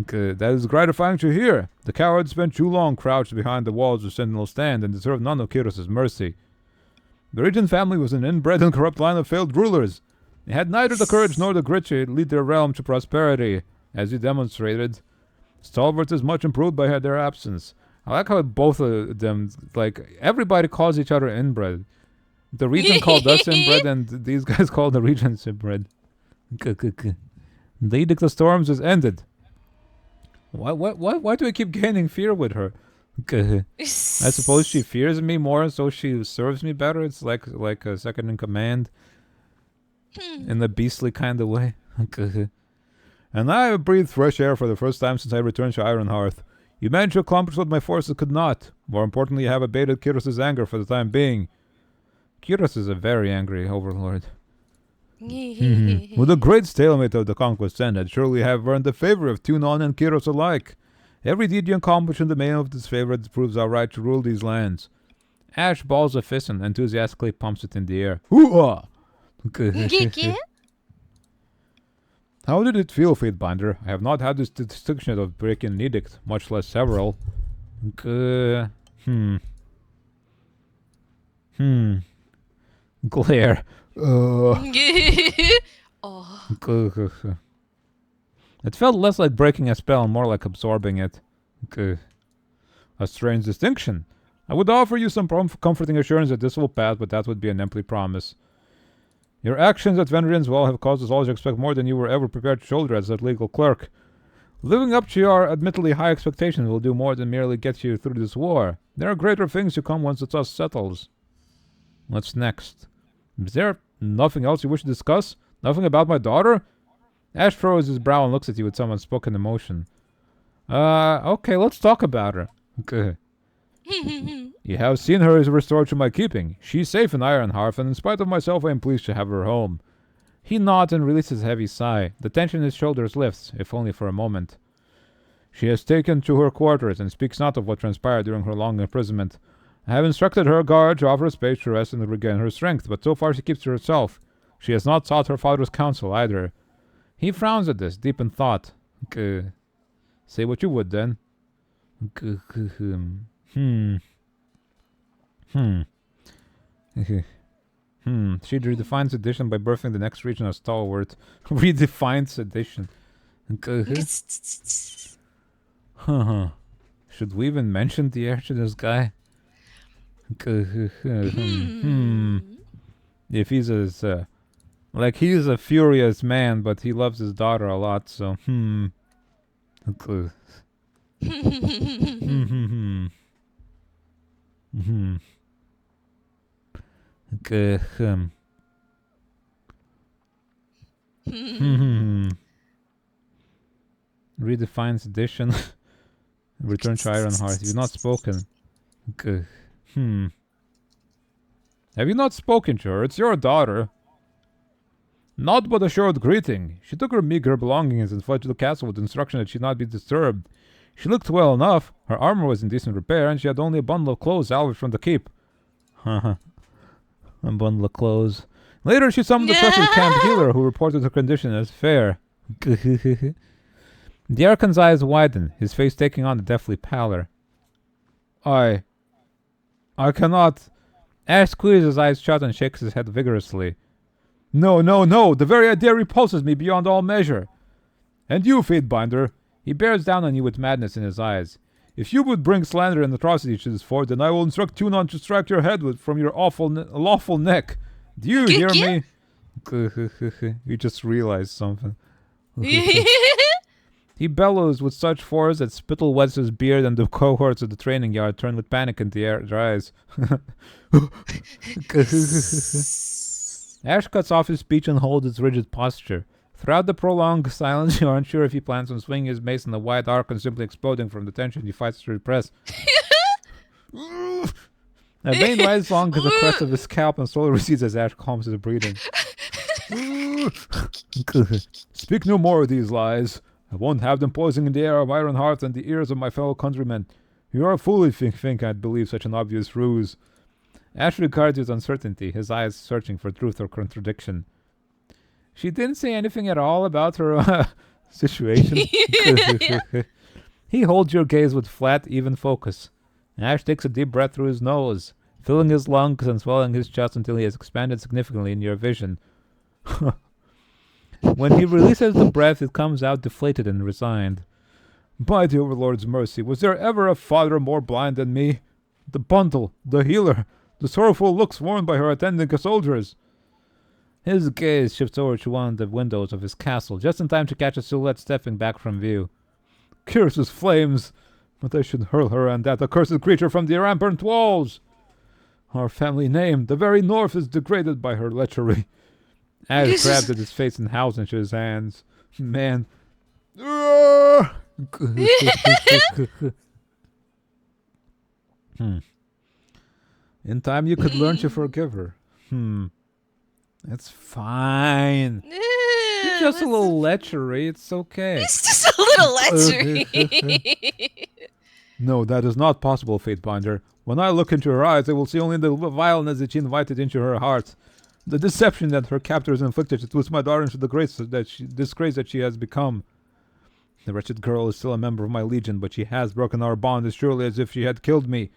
Speaker 1: Good. That is gratifying to hear. The coward spent too long crouched behind the walls of Sentinel Stand and deserved none of Kyros's mercy. The regent family was an inbred and corrupt line of failed rulers. They had neither the courage nor the grit to lead their realm to prosperity, as you demonstrated. Stalwart is much improved by their absence. I like how both of them, like, everybody calls each other inbred. The regent called us inbred, and these guys call the regents inbred. The Edict of Storms is ended. Why do I keep gaining fear with her? I suppose she fears me more, so she serves me better. It's like a second in command. In the beastly kind of way. And I have breathed fresh air for the first time since I returned to Ironhearth. You managed to accomplish what my forces could not. More importantly, you have abated Kyros's anger for the time being. Kyros is a very angry overlord. With the great stalemate of the conquest ended, surely you have earned the favor of Tunon and Kyros alike. Every deed you accomplish in the name of this favorite proves our right to rule these lands. Ash balls a fist and enthusiastically pumps it in the air. Hoo-ah! How did it feel, Fatebinder? I have not had this distinction of breaking an edict, much less several. Glare.
Speaker 2: Oh.
Speaker 1: It felt less like breaking a spell and more like absorbing it. A strange distinction. I would offer you some comforting assurance that this will pass, but that would be an empty promise. Your actions at Venrian's Well have caused us all to expect more than you were ever prepared to shoulder as a legal clerk. Living up to your admittedly high expectations will do more than merely get you through this war. There are greater things to come once the dust settles. What's next? Is there nothing else you wish to discuss? Nothing about my daughter? Ash furrows his brow and looks at you with some unspoken emotion. Okay, let's talk about her. You have seen her is restored to my keeping. She's safe in Ironhearth, and in spite of myself, I am pleased to have her home. He nods and releases a heavy sigh. The tension in his shoulders lifts, if only for a moment. She has taken to her quarters and speaks not of what transpired during her long imprisonment. I have instructed her guard to offer space to rest and regain her strength, but so far she keeps to herself. She has not sought her father's counsel either. He frowns at this, deep in thought. Say what you would, then. She redefines sedition by birthing the next region of stalwart. Redefines sedition. Should we even mention the heir to this guy? If he's as like he's a furious man, but he loves his daughter a lot, so Redefines edition. Return to Ironhearth. You've not spoken. Have you not spoken to her? It's your daughter. Not but a short greeting. She took her meager belongings and fled to the castle with instruction that she not be disturbed. She looked well enough. Her armor was in decent repair, and she had only a bundle of clothes salvaged from the keep. A bundle of clothes. Later, she summoned the trusted camp healer, who reported her condition as fair. The Archon's eyes widen, his face taking on a deathly pallor. I cannot. Ash squeezes his eyes shut and shakes his head vigorously. No, no, no! The very idea repulses me beyond all measure. And you, Fatebinder, he bears down on you with madness in his eyes. If you would bring slander and atrocity to this fort, then I will instruct Tunon to strike your head from your lawful neck. Do you hear me? You just realized something. He bellows with such force that spittle wets his beard, and the cohorts of the training yard turn with panic in their eyes. Ash cuts off his speech and holds his rigid posture. Throughout the prolonged silence, you are unsure if he plans on swinging his mace in the wide arc and simply exploding from the tension he fights to repress. A vein rises along the crest of his scalp and slowly recedes as Ash calms his breathing. Speak no more of these lies. I won't have them poisoning the air of Ironhearth and the ears of my fellow countrymen. You are a fool if you think I'd believe such an obvious ruse. Ash regards you with uncertainty, his eyes searching for truth or contradiction. She didn't say anything at all about her situation. He holds your gaze with flat, even focus. Ash takes a deep breath through his nose, filling his lungs and swelling his chest until he has expanded significantly in your vision. When he releases the breath, it comes out deflated and resigned. By the Overlord's mercy, was there ever a father more blind than me? The bundle, the healer, the sorrowful looks worn by her attending soldiers. His gaze shifts over to one of the windows of his castle, just in time to catch a silhouette stepping back from view. Curses flames! But I should hurl her and that accursed creature from the rampart walls! Our family name, the very north, is degraded by her lechery. Ash grabbed at his face and howls into his hands. Man. In time you could learn to forgive her. It's fine. It's just a little lechery. It's okay.
Speaker 2: It's just a little lechery.
Speaker 1: No, that is not possible, Fatebinder. When I look into her eyes, I will see only the vileness that she invited into her heart. The deception that her captors inflicted to twist my daughter into the disgrace that she has become. The wretched girl is still a member of my legion, but she has broken our bond as surely as if she had killed me.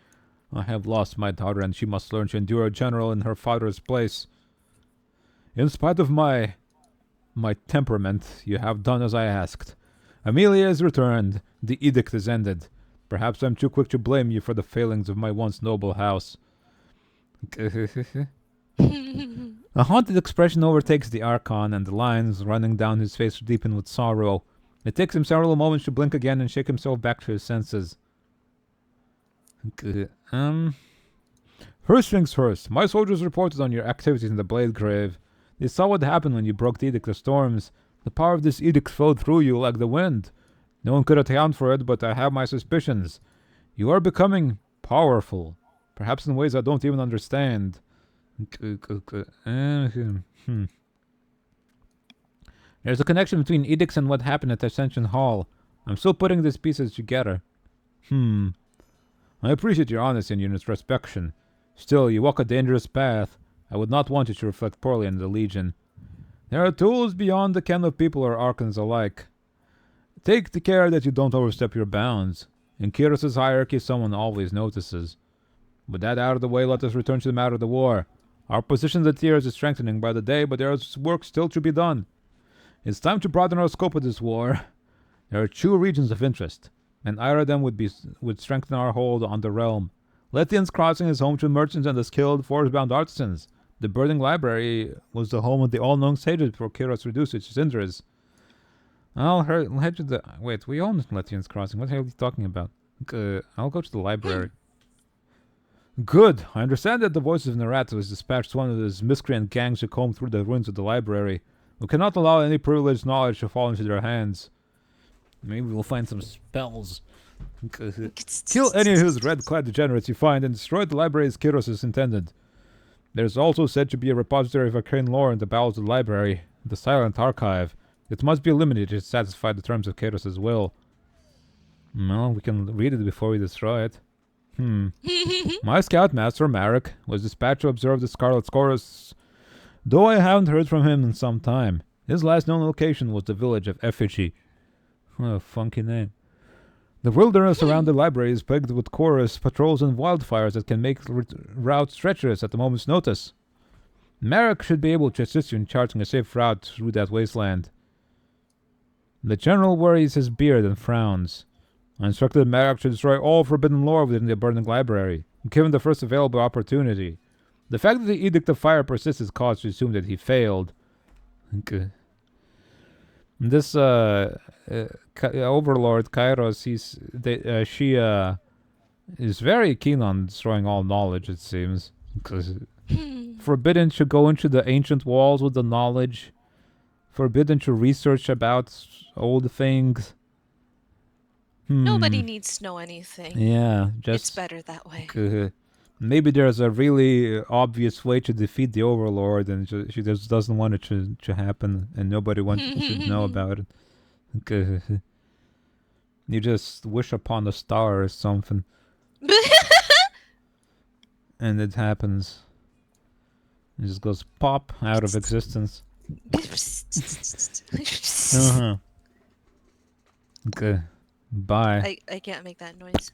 Speaker 1: I have lost my daughter, and she must learn to endure a general in her father's place. In spite of my temperament, you have done as I asked. Amelia is returned. The edict is ended. Perhaps I'm too quick to blame you for the failings of my once noble house. A haunted expression overtakes the Archon, and the lines running down his face deepen with sorrow. It takes him several moments to blink again and shake himself back to his senses. First things first, my soldiers reported on your activities in the Blade Grave. They saw what happened when you broke the Edict of Storms. The power of this edict flowed through you like the wind. No one could account for it, but I have my suspicions. You are becoming powerful, perhaps in ways I don't even understand. There's a connection between edicts and what happened at Ascension Hall. I'm still putting these pieces together. I appreciate your honesty and your introspection. Still, you walk a dangerous path. I would not want you to reflect poorly on the Legion. There are tools beyond the ken of people or Archons alike. Take the care that you don't overstep your bounds. In Kyros's hierarchy, someone always notices. With that out of the way, let us return to the matter of the war. Our position at Tiers is strengthening by the day, but there is work still to be done. It's time to broaden our scope of this war. There are 2 regions of interest, and either of them would strengthen our hold on the realm. Lethian's Crossing is home to merchants and the skilled forest-bound artisans. The Burning Library was the home of the all-knowing sages before Kyros reduced its cinders. I'll head to the... Wait, we own Lethian's Crossing. What the hell are you talking about? I'll go to the library. Good. I understand that the voice of Narata was dispatched to one of those miscreant gangs to comb through the ruins of the library. We cannot allow any privileged knowledge to fall into their hands. Maybe we'll find some spells. Kill any of those red-clad degenerates you find and destroy the library as Kyros is intended. There's also said to be a repository of arcane lore in the bowels of the library, the Silent Archive. It must be eliminated to satisfy the terms of Kyros' will. Well, we can read it before we destroy it. My scoutmaster, Marek, was dispatched to observe the Scarlet Chorus, though I haven't heard from him in some time. His last known location was the village of Effigy. What a funky name. The wilderness around the library is plagued with chorus, patrols, and wildfires that can make routes treacherous at a moment's notice. Marek should be able to assist you in charting a safe route through that wasteland. The general worries his beard and frowns. I instructed Marek to destroy all forbidden lore within the burning library, given the first available opportunity. The fact that the Edict of Fire persists is cause to assume that he failed. This Overlord Kairos, she is very keen on destroying all knowledge, it seems. Forbidden to go into the ancient walls with the knowledge. Forbidden to research about old things.
Speaker 2: Nobody needs to know anything.
Speaker 1: Yeah,
Speaker 2: It's better that way.
Speaker 1: Maybe there's a really obvious way to defeat the Overlord, and she just doesn't want it to happen, and nobody should know about it. You just wish upon a star or something, and it happens. It just goes pop out of existence. Okay. Bye.
Speaker 2: I can't make that noise.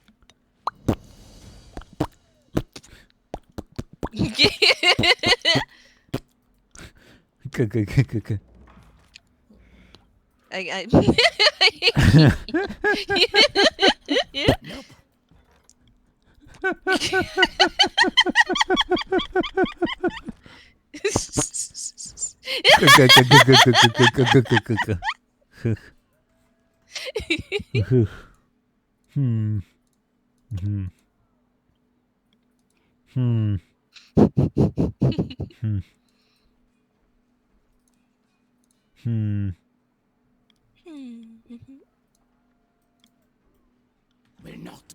Speaker 6: Will not.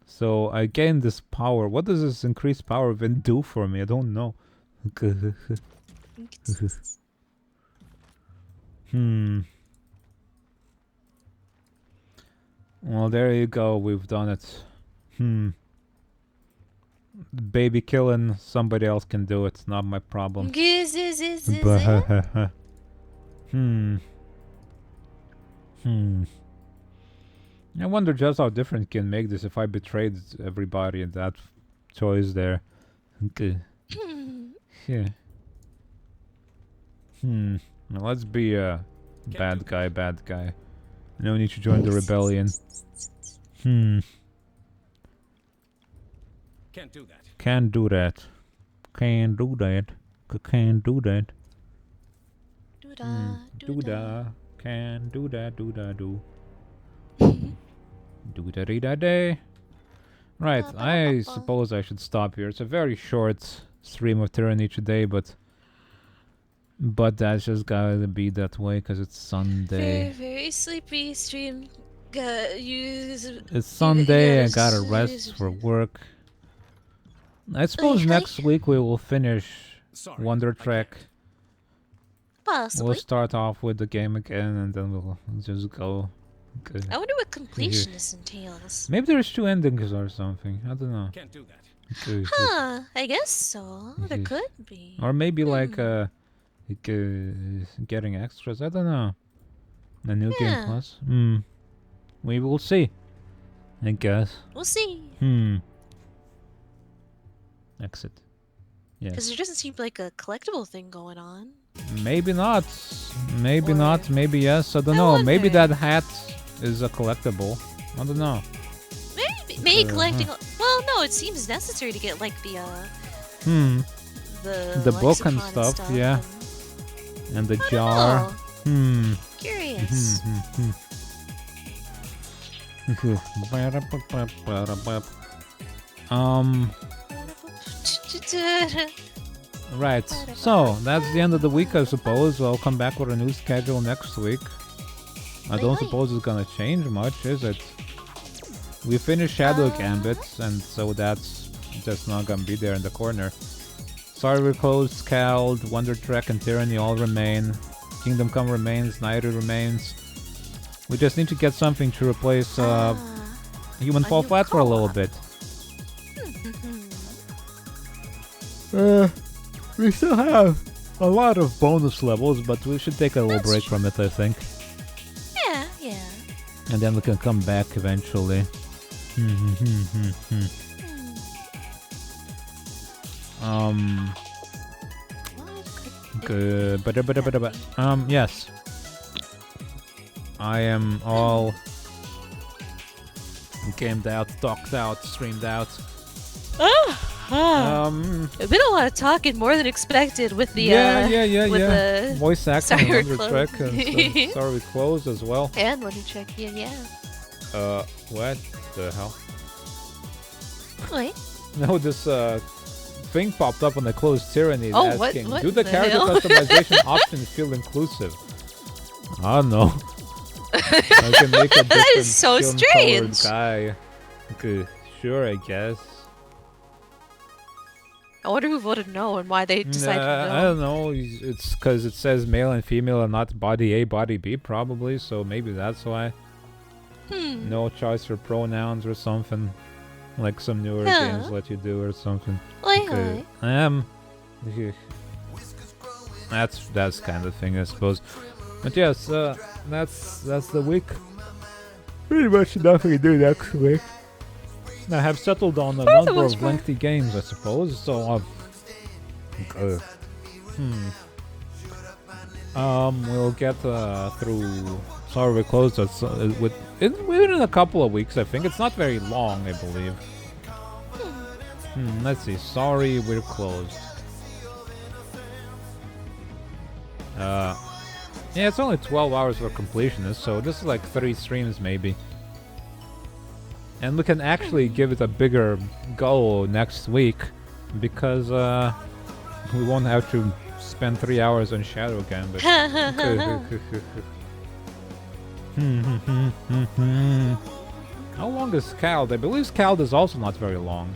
Speaker 1: So I gained this power. What does this increased power even do for me? I don't know. Well, there you go. We've done it. Baby killing, somebody else can do it. Not my problem. I wonder just how different you can make this if I betrayed everybody in that choice there. Okay. Yeah. Well, let's be a bad guy. No need to join the rebellion.
Speaker 4: Can't do that.
Speaker 1: Can't do that. Can't do that. Can't do that. Do da. Can do that. Do da do. Do da dee da day. Right, I suppose I should stop here. It's a very short stream of Tyranny today, but that's just gotta be that way because it's Sunday.
Speaker 2: Very sleepy stream.
Speaker 1: It's Sunday. I gotta rest for work. I suppose next week we will finish Wonder Trek.
Speaker 2: Possibly.
Speaker 1: We'll start off with the game again, and then we'll just go. Okay.
Speaker 2: I wonder what completionist entails.
Speaker 1: Maybe there's 2 endings or something. I don't know.
Speaker 4: Can't do that.
Speaker 1: Okay.
Speaker 2: Huh, I guess so. There could be.
Speaker 1: Or maybe like getting extras. I don't know. The new game plus. We will see. I guess.
Speaker 2: We'll see.
Speaker 1: Exit. Yeah.
Speaker 2: Because there doesn't seem like a collectible thing going on.
Speaker 1: Maybe not. Maybe not. Maybe yes. I don't
Speaker 2: I
Speaker 1: know. Maybe that
Speaker 2: wonder.
Speaker 1: hat is a collectible. I don't know.
Speaker 2: Maybe collecting. Well, no, it seems necessary to get like the
Speaker 1: The book and
Speaker 2: lexicon
Speaker 1: stuff, yeah. And the
Speaker 2: I don't
Speaker 1: jar.
Speaker 2: know. Curious.
Speaker 1: Right. So that's the end of the week, I suppose. I'll come back with a new schedule next week. I don't suppose it's gonna change much, is it? We finished Shadow Gambit, and so that's just not gonna be there in the corner. Sorry we're closed, Scald, Wonder Trek, and Tyranny all remain. Kingdom Come remains, Nairi remains. We just need to get something to replace Human Fall Flat for a little bit. We still have a lot of bonus levels, but we should take a little break from it, I think.
Speaker 2: Yeah.
Speaker 1: And then we can come back eventually. Good. Yes. I am all gamed out, talked out, streamed out.
Speaker 2: It's been a lot of talking, more than expected with the
Speaker 1: yeah. Voice acting
Speaker 2: Sorry,
Speaker 1: on
Speaker 2: we're
Speaker 1: Wonder Trek and Sorry We Closed as well.
Speaker 2: And Wonder Trek, yeah.
Speaker 1: What the hell?
Speaker 2: Wait.
Speaker 1: No, this thing popped up when I closed Tyranny asking,
Speaker 2: what
Speaker 1: do the character
Speaker 2: hell?
Speaker 1: customization options feel inclusive? I don't know. I can make a different
Speaker 2: That is so
Speaker 1: skin-colored
Speaker 2: strange.
Speaker 1: guy. Okay, sure, I guess.
Speaker 2: I wonder who voted no and why they decided
Speaker 1: I
Speaker 2: no.
Speaker 1: don't know. It's because it says male and female and not body A, body B, probably. So maybe that's why. No choice for pronouns or something. Like some newer games let you do or something. Okay. That's kind of thing, I suppose. But yes, that's the week. Pretty much nothing to do next week. I have settled on a number of lengthy games, I suppose. So we'll get through. Sorry, we closed within a couple of weeks. I think it's not very long, I believe. Let's see. Sorry, we're closed. Yeah, it's only 12 hours for completionist, so this is like 3 streams maybe. And we can actually give it a bigger go next week, because we won't have to spend 3 hours on Shadow Gambit. How long is Scald? I believe Scald is also not very long.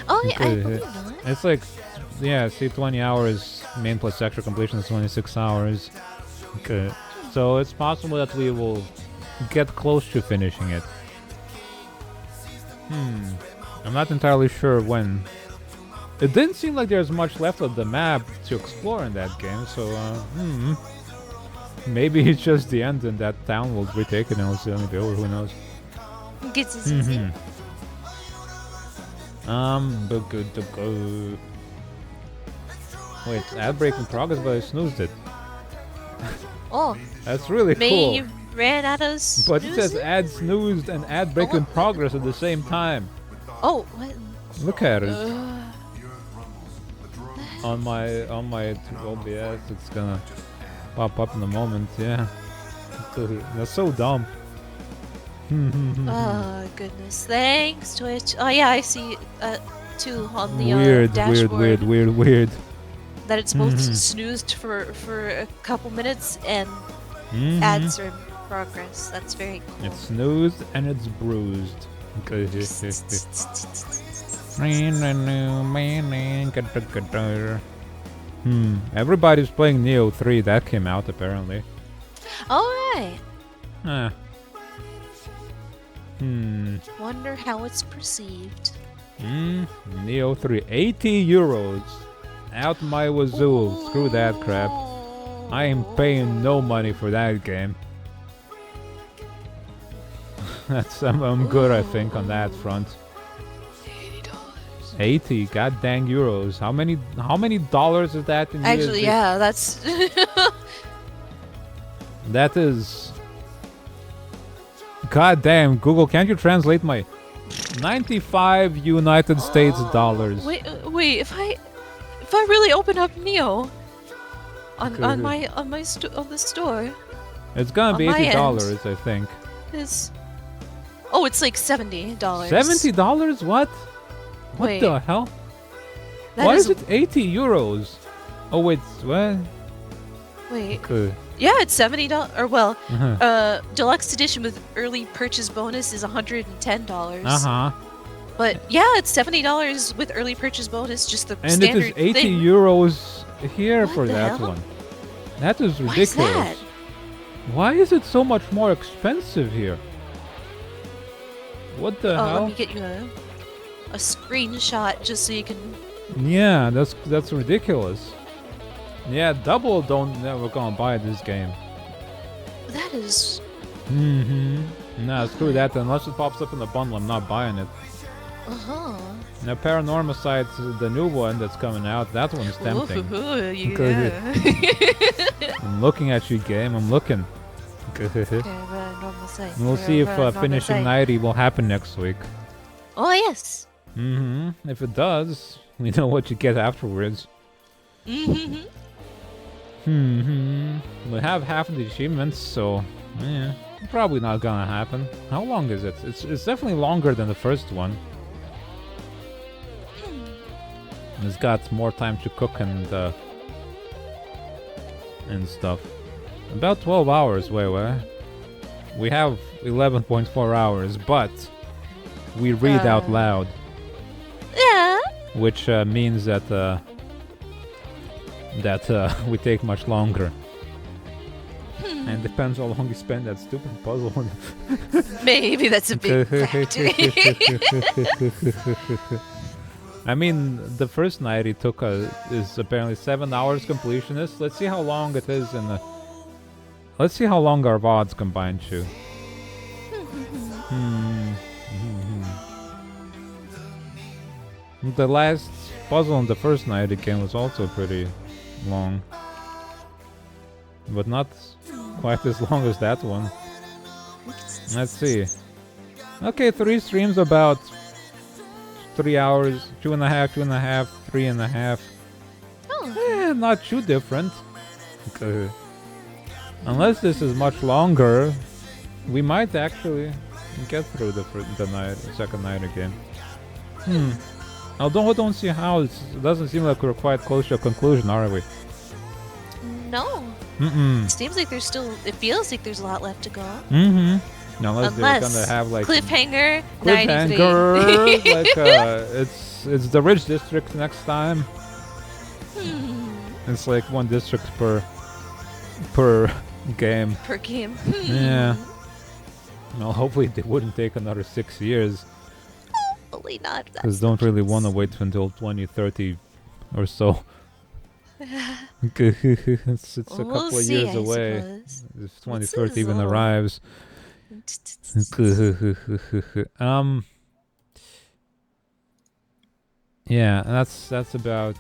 Speaker 2: Oh yeah, I believe that.
Speaker 1: It's like, yeah, see, 20 hours main plus sector completion is 26 hours. Okay. So it's possible that we will get close to finishing it. I'm not entirely sure when. It didn't seem like there's much left of the map to explore in that game, so maybe it's just the end and that town will be taken and it'll only be over, who knows.
Speaker 2: Gets it easy.
Speaker 1: But good to go. Wait, ad break in progress, but I snoozed it.
Speaker 2: Oh,
Speaker 1: That's really
Speaker 2: maybe
Speaker 1: cool.
Speaker 2: you ran out of
Speaker 1: But it says
Speaker 2: snoozing?
Speaker 1: ad snoozed and ad break in progress at the same time.
Speaker 2: Oh, what?
Speaker 1: Look at it. On my OBS, it's gonna pop up in a moment. Yeah, that's so dumb.
Speaker 2: Oh goodness! Thanks, Twitch. Oh yeah, I see. Too on the
Speaker 1: Weird,
Speaker 2: dashboard.
Speaker 1: weird.
Speaker 2: That it's both snoozed for a couple minutes and ads are in progress. That's very cool.
Speaker 1: It's snoozed and it's bruised. Everybody's playing Neo 3. That came out apparently.
Speaker 2: All right.
Speaker 1: Ah.
Speaker 2: Wonder how it's perceived.
Speaker 1: Neo 3, 80 euros. Out my wazoo. Screw that crap. I am paying no money for that game. I'm good, I think, on that front.
Speaker 2: $80.
Speaker 1: 80, god dang euros. How many dollars is that in
Speaker 2: Actually,
Speaker 1: USD?
Speaker 2: yeah, that's.
Speaker 1: That is. God damn, Google, can't you translate my 95 United States dollars?
Speaker 2: Wait. If I really open up Neo on the store,
Speaker 1: It's gonna be
Speaker 2: on my
Speaker 1: $80, I think.
Speaker 2: is. Oh, it's like $70.
Speaker 1: $70? What? What
Speaker 2: Wait.
Speaker 1: the hell?
Speaker 2: That
Speaker 1: Why is it 80 euros? Oh wait, what?
Speaker 2: Wait.
Speaker 1: Okay.
Speaker 2: Yeah, it's $70. Or well,
Speaker 1: Uh-huh.
Speaker 2: deluxe edition with early purchase bonus is $110.
Speaker 1: Uh-huh.
Speaker 2: But yeah, it's $70 with early purchase bonus. Just the
Speaker 1: And it
Speaker 2: standard
Speaker 1: is 80
Speaker 2: thing.
Speaker 1: euros here
Speaker 2: What
Speaker 1: for
Speaker 2: the
Speaker 1: that
Speaker 2: hell?
Speaker 1: one. That is
Speaker 2: Why is
Speaker 1: ridiculous.
Speaker 2: that?
Speaker 1: Why is it so much more expensive here? What the
Speaker 2: Oh,
Speaker 1: hell?
Speaker 2: let me get you a screenshot just so you can.
Speaker 1: Yeah, that's ridiculous. Yeah, double don't never gonna buy this game.
Speaker 2: That is.
Speaker 1: Nah, screw that. Unless it pops up in the bundle, I'm not buying it. Now, Paranormal Site, the new one that's coming out, that one's tempting.
Speaker 2: Ooh, yeah.
Speaker 1: I'm looking at you, game. I'm looking.
Speaker 2: Normal site.
Speaker 1: We'll see if
Speaker 2: Normal
Speaker 1: finishing
Speaker 2: site.
Speaker 1: 90 will happen next week.
Speaker 2: Oh yes.
Speaker 1: If it does, we know what you get afterwards. We have half of the achievements, so yeah, probably not gonna happen. How long is it? It's definitely longer than the first one. It's got more time to cook and stuff. About 12 hours, wait. We have 11.4 hours, but we read out loud.
Speaker 2: Yeah.
Speaker 1: Which means that we take much longer. And depends how long you spend that stupid puzzle.
Speaker 2: Maybe that's a big factor.
Speaker 1: I mean, the first night it took is apparently 7 hours completionist. Let's see how long it is in the. Let's see how long our VODs combined to. The last puzzle on the first night again was also pretty long. But not quite as long as that one. Let's see. Okay, 3 streams about 3 hours, 2.5, 2.5, 3.5.
Speaker 2: Oh.
Speaker 1: Not too different. Okay. Unless this is much longer, we might actually get through the second night again. Although I don't see how. It doesn't seem like we're quite close to a conclusion, are we?
Speaker 2: No. It seems like there's still. It feels like there's a lot left to go.
Speaker 1: Unless they're gonna have like
Speaker 2: cliffhanger 93.
Speaker 1: like it's the Ridge District next time. It's like 1 district per game.
Speaker 2: Per game.
Speaker 1: Yeah. Well, hopefully it wouldn't take another 6 years.
Speaker 2: Hopefully not.
Speaker 1: Because don't really want to wait until 2030 or so. it's a couple of years away. If 2030 even arrives. Yeah, that's about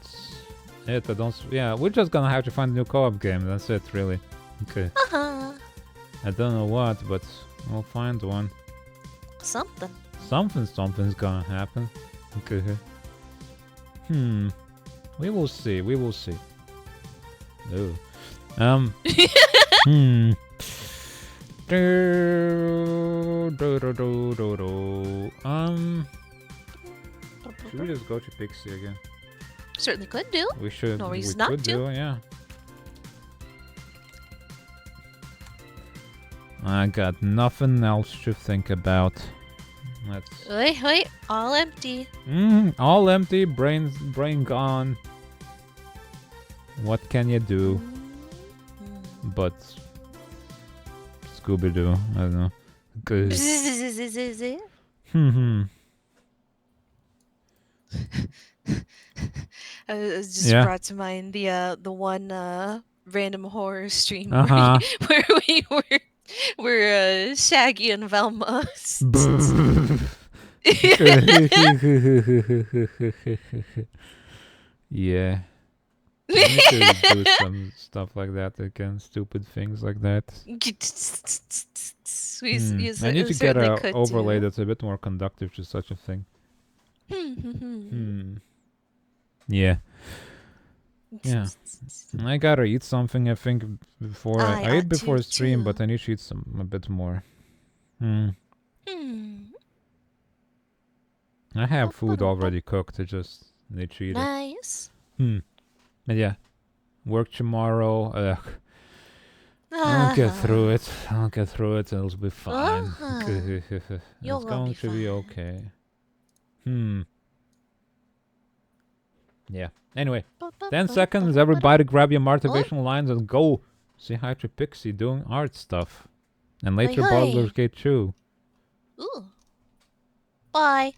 Speaker 1: it. Yeah, we're just gonna have to find a new co-op game. That's it, really. Okay.
Speaker 2: Uh-huh.
Speaker 1: I don't know what, but we'll find one.
Speaker 2: Something.
Speaker 1: Something's gonna happen. Okay. We will see. We will see. No. Should we just go to Pixie again?
Speaker 2: Certainly could do.
Speaker 1: We should.
Speaker 2: No reason
Speaker 1: we
Speaker 2: not
Speaker 1: could
Speaker 2: to.
Speaker 1: do, yeah. I got nothing else to think about. Let's.
Speaker 2: Wait, all empty.
Speaker 1: All empty. Brain gone. What can you do? But Scooby-Doo. I don't know. Good.
Speaker 2: It just brought to mind the one random horror stream where we were Shaggy and Velma.
Speaker 1: Yeah. I need to do some stuff like that again. Stupid things like that. I need to get an overlay that's a bit more conductive to such a thing. Yeah. Yeah. I gotta eat something, I think, before I ate before stream, but I need to eat a bit more. I have food already cooked, I just need to eat it.
Speaker 2: Nice.
Speaker 1: But yeah. Work tomorrow. I'll get through it. It'll be fine. It's going to be okay. Yeah. Anyway, 10 seconds. Everybody grab your motivational lines and go say hi to Pixie doing art stuff. And later Baldur's Gate 2.
Speaker 2: Ooh. Bye.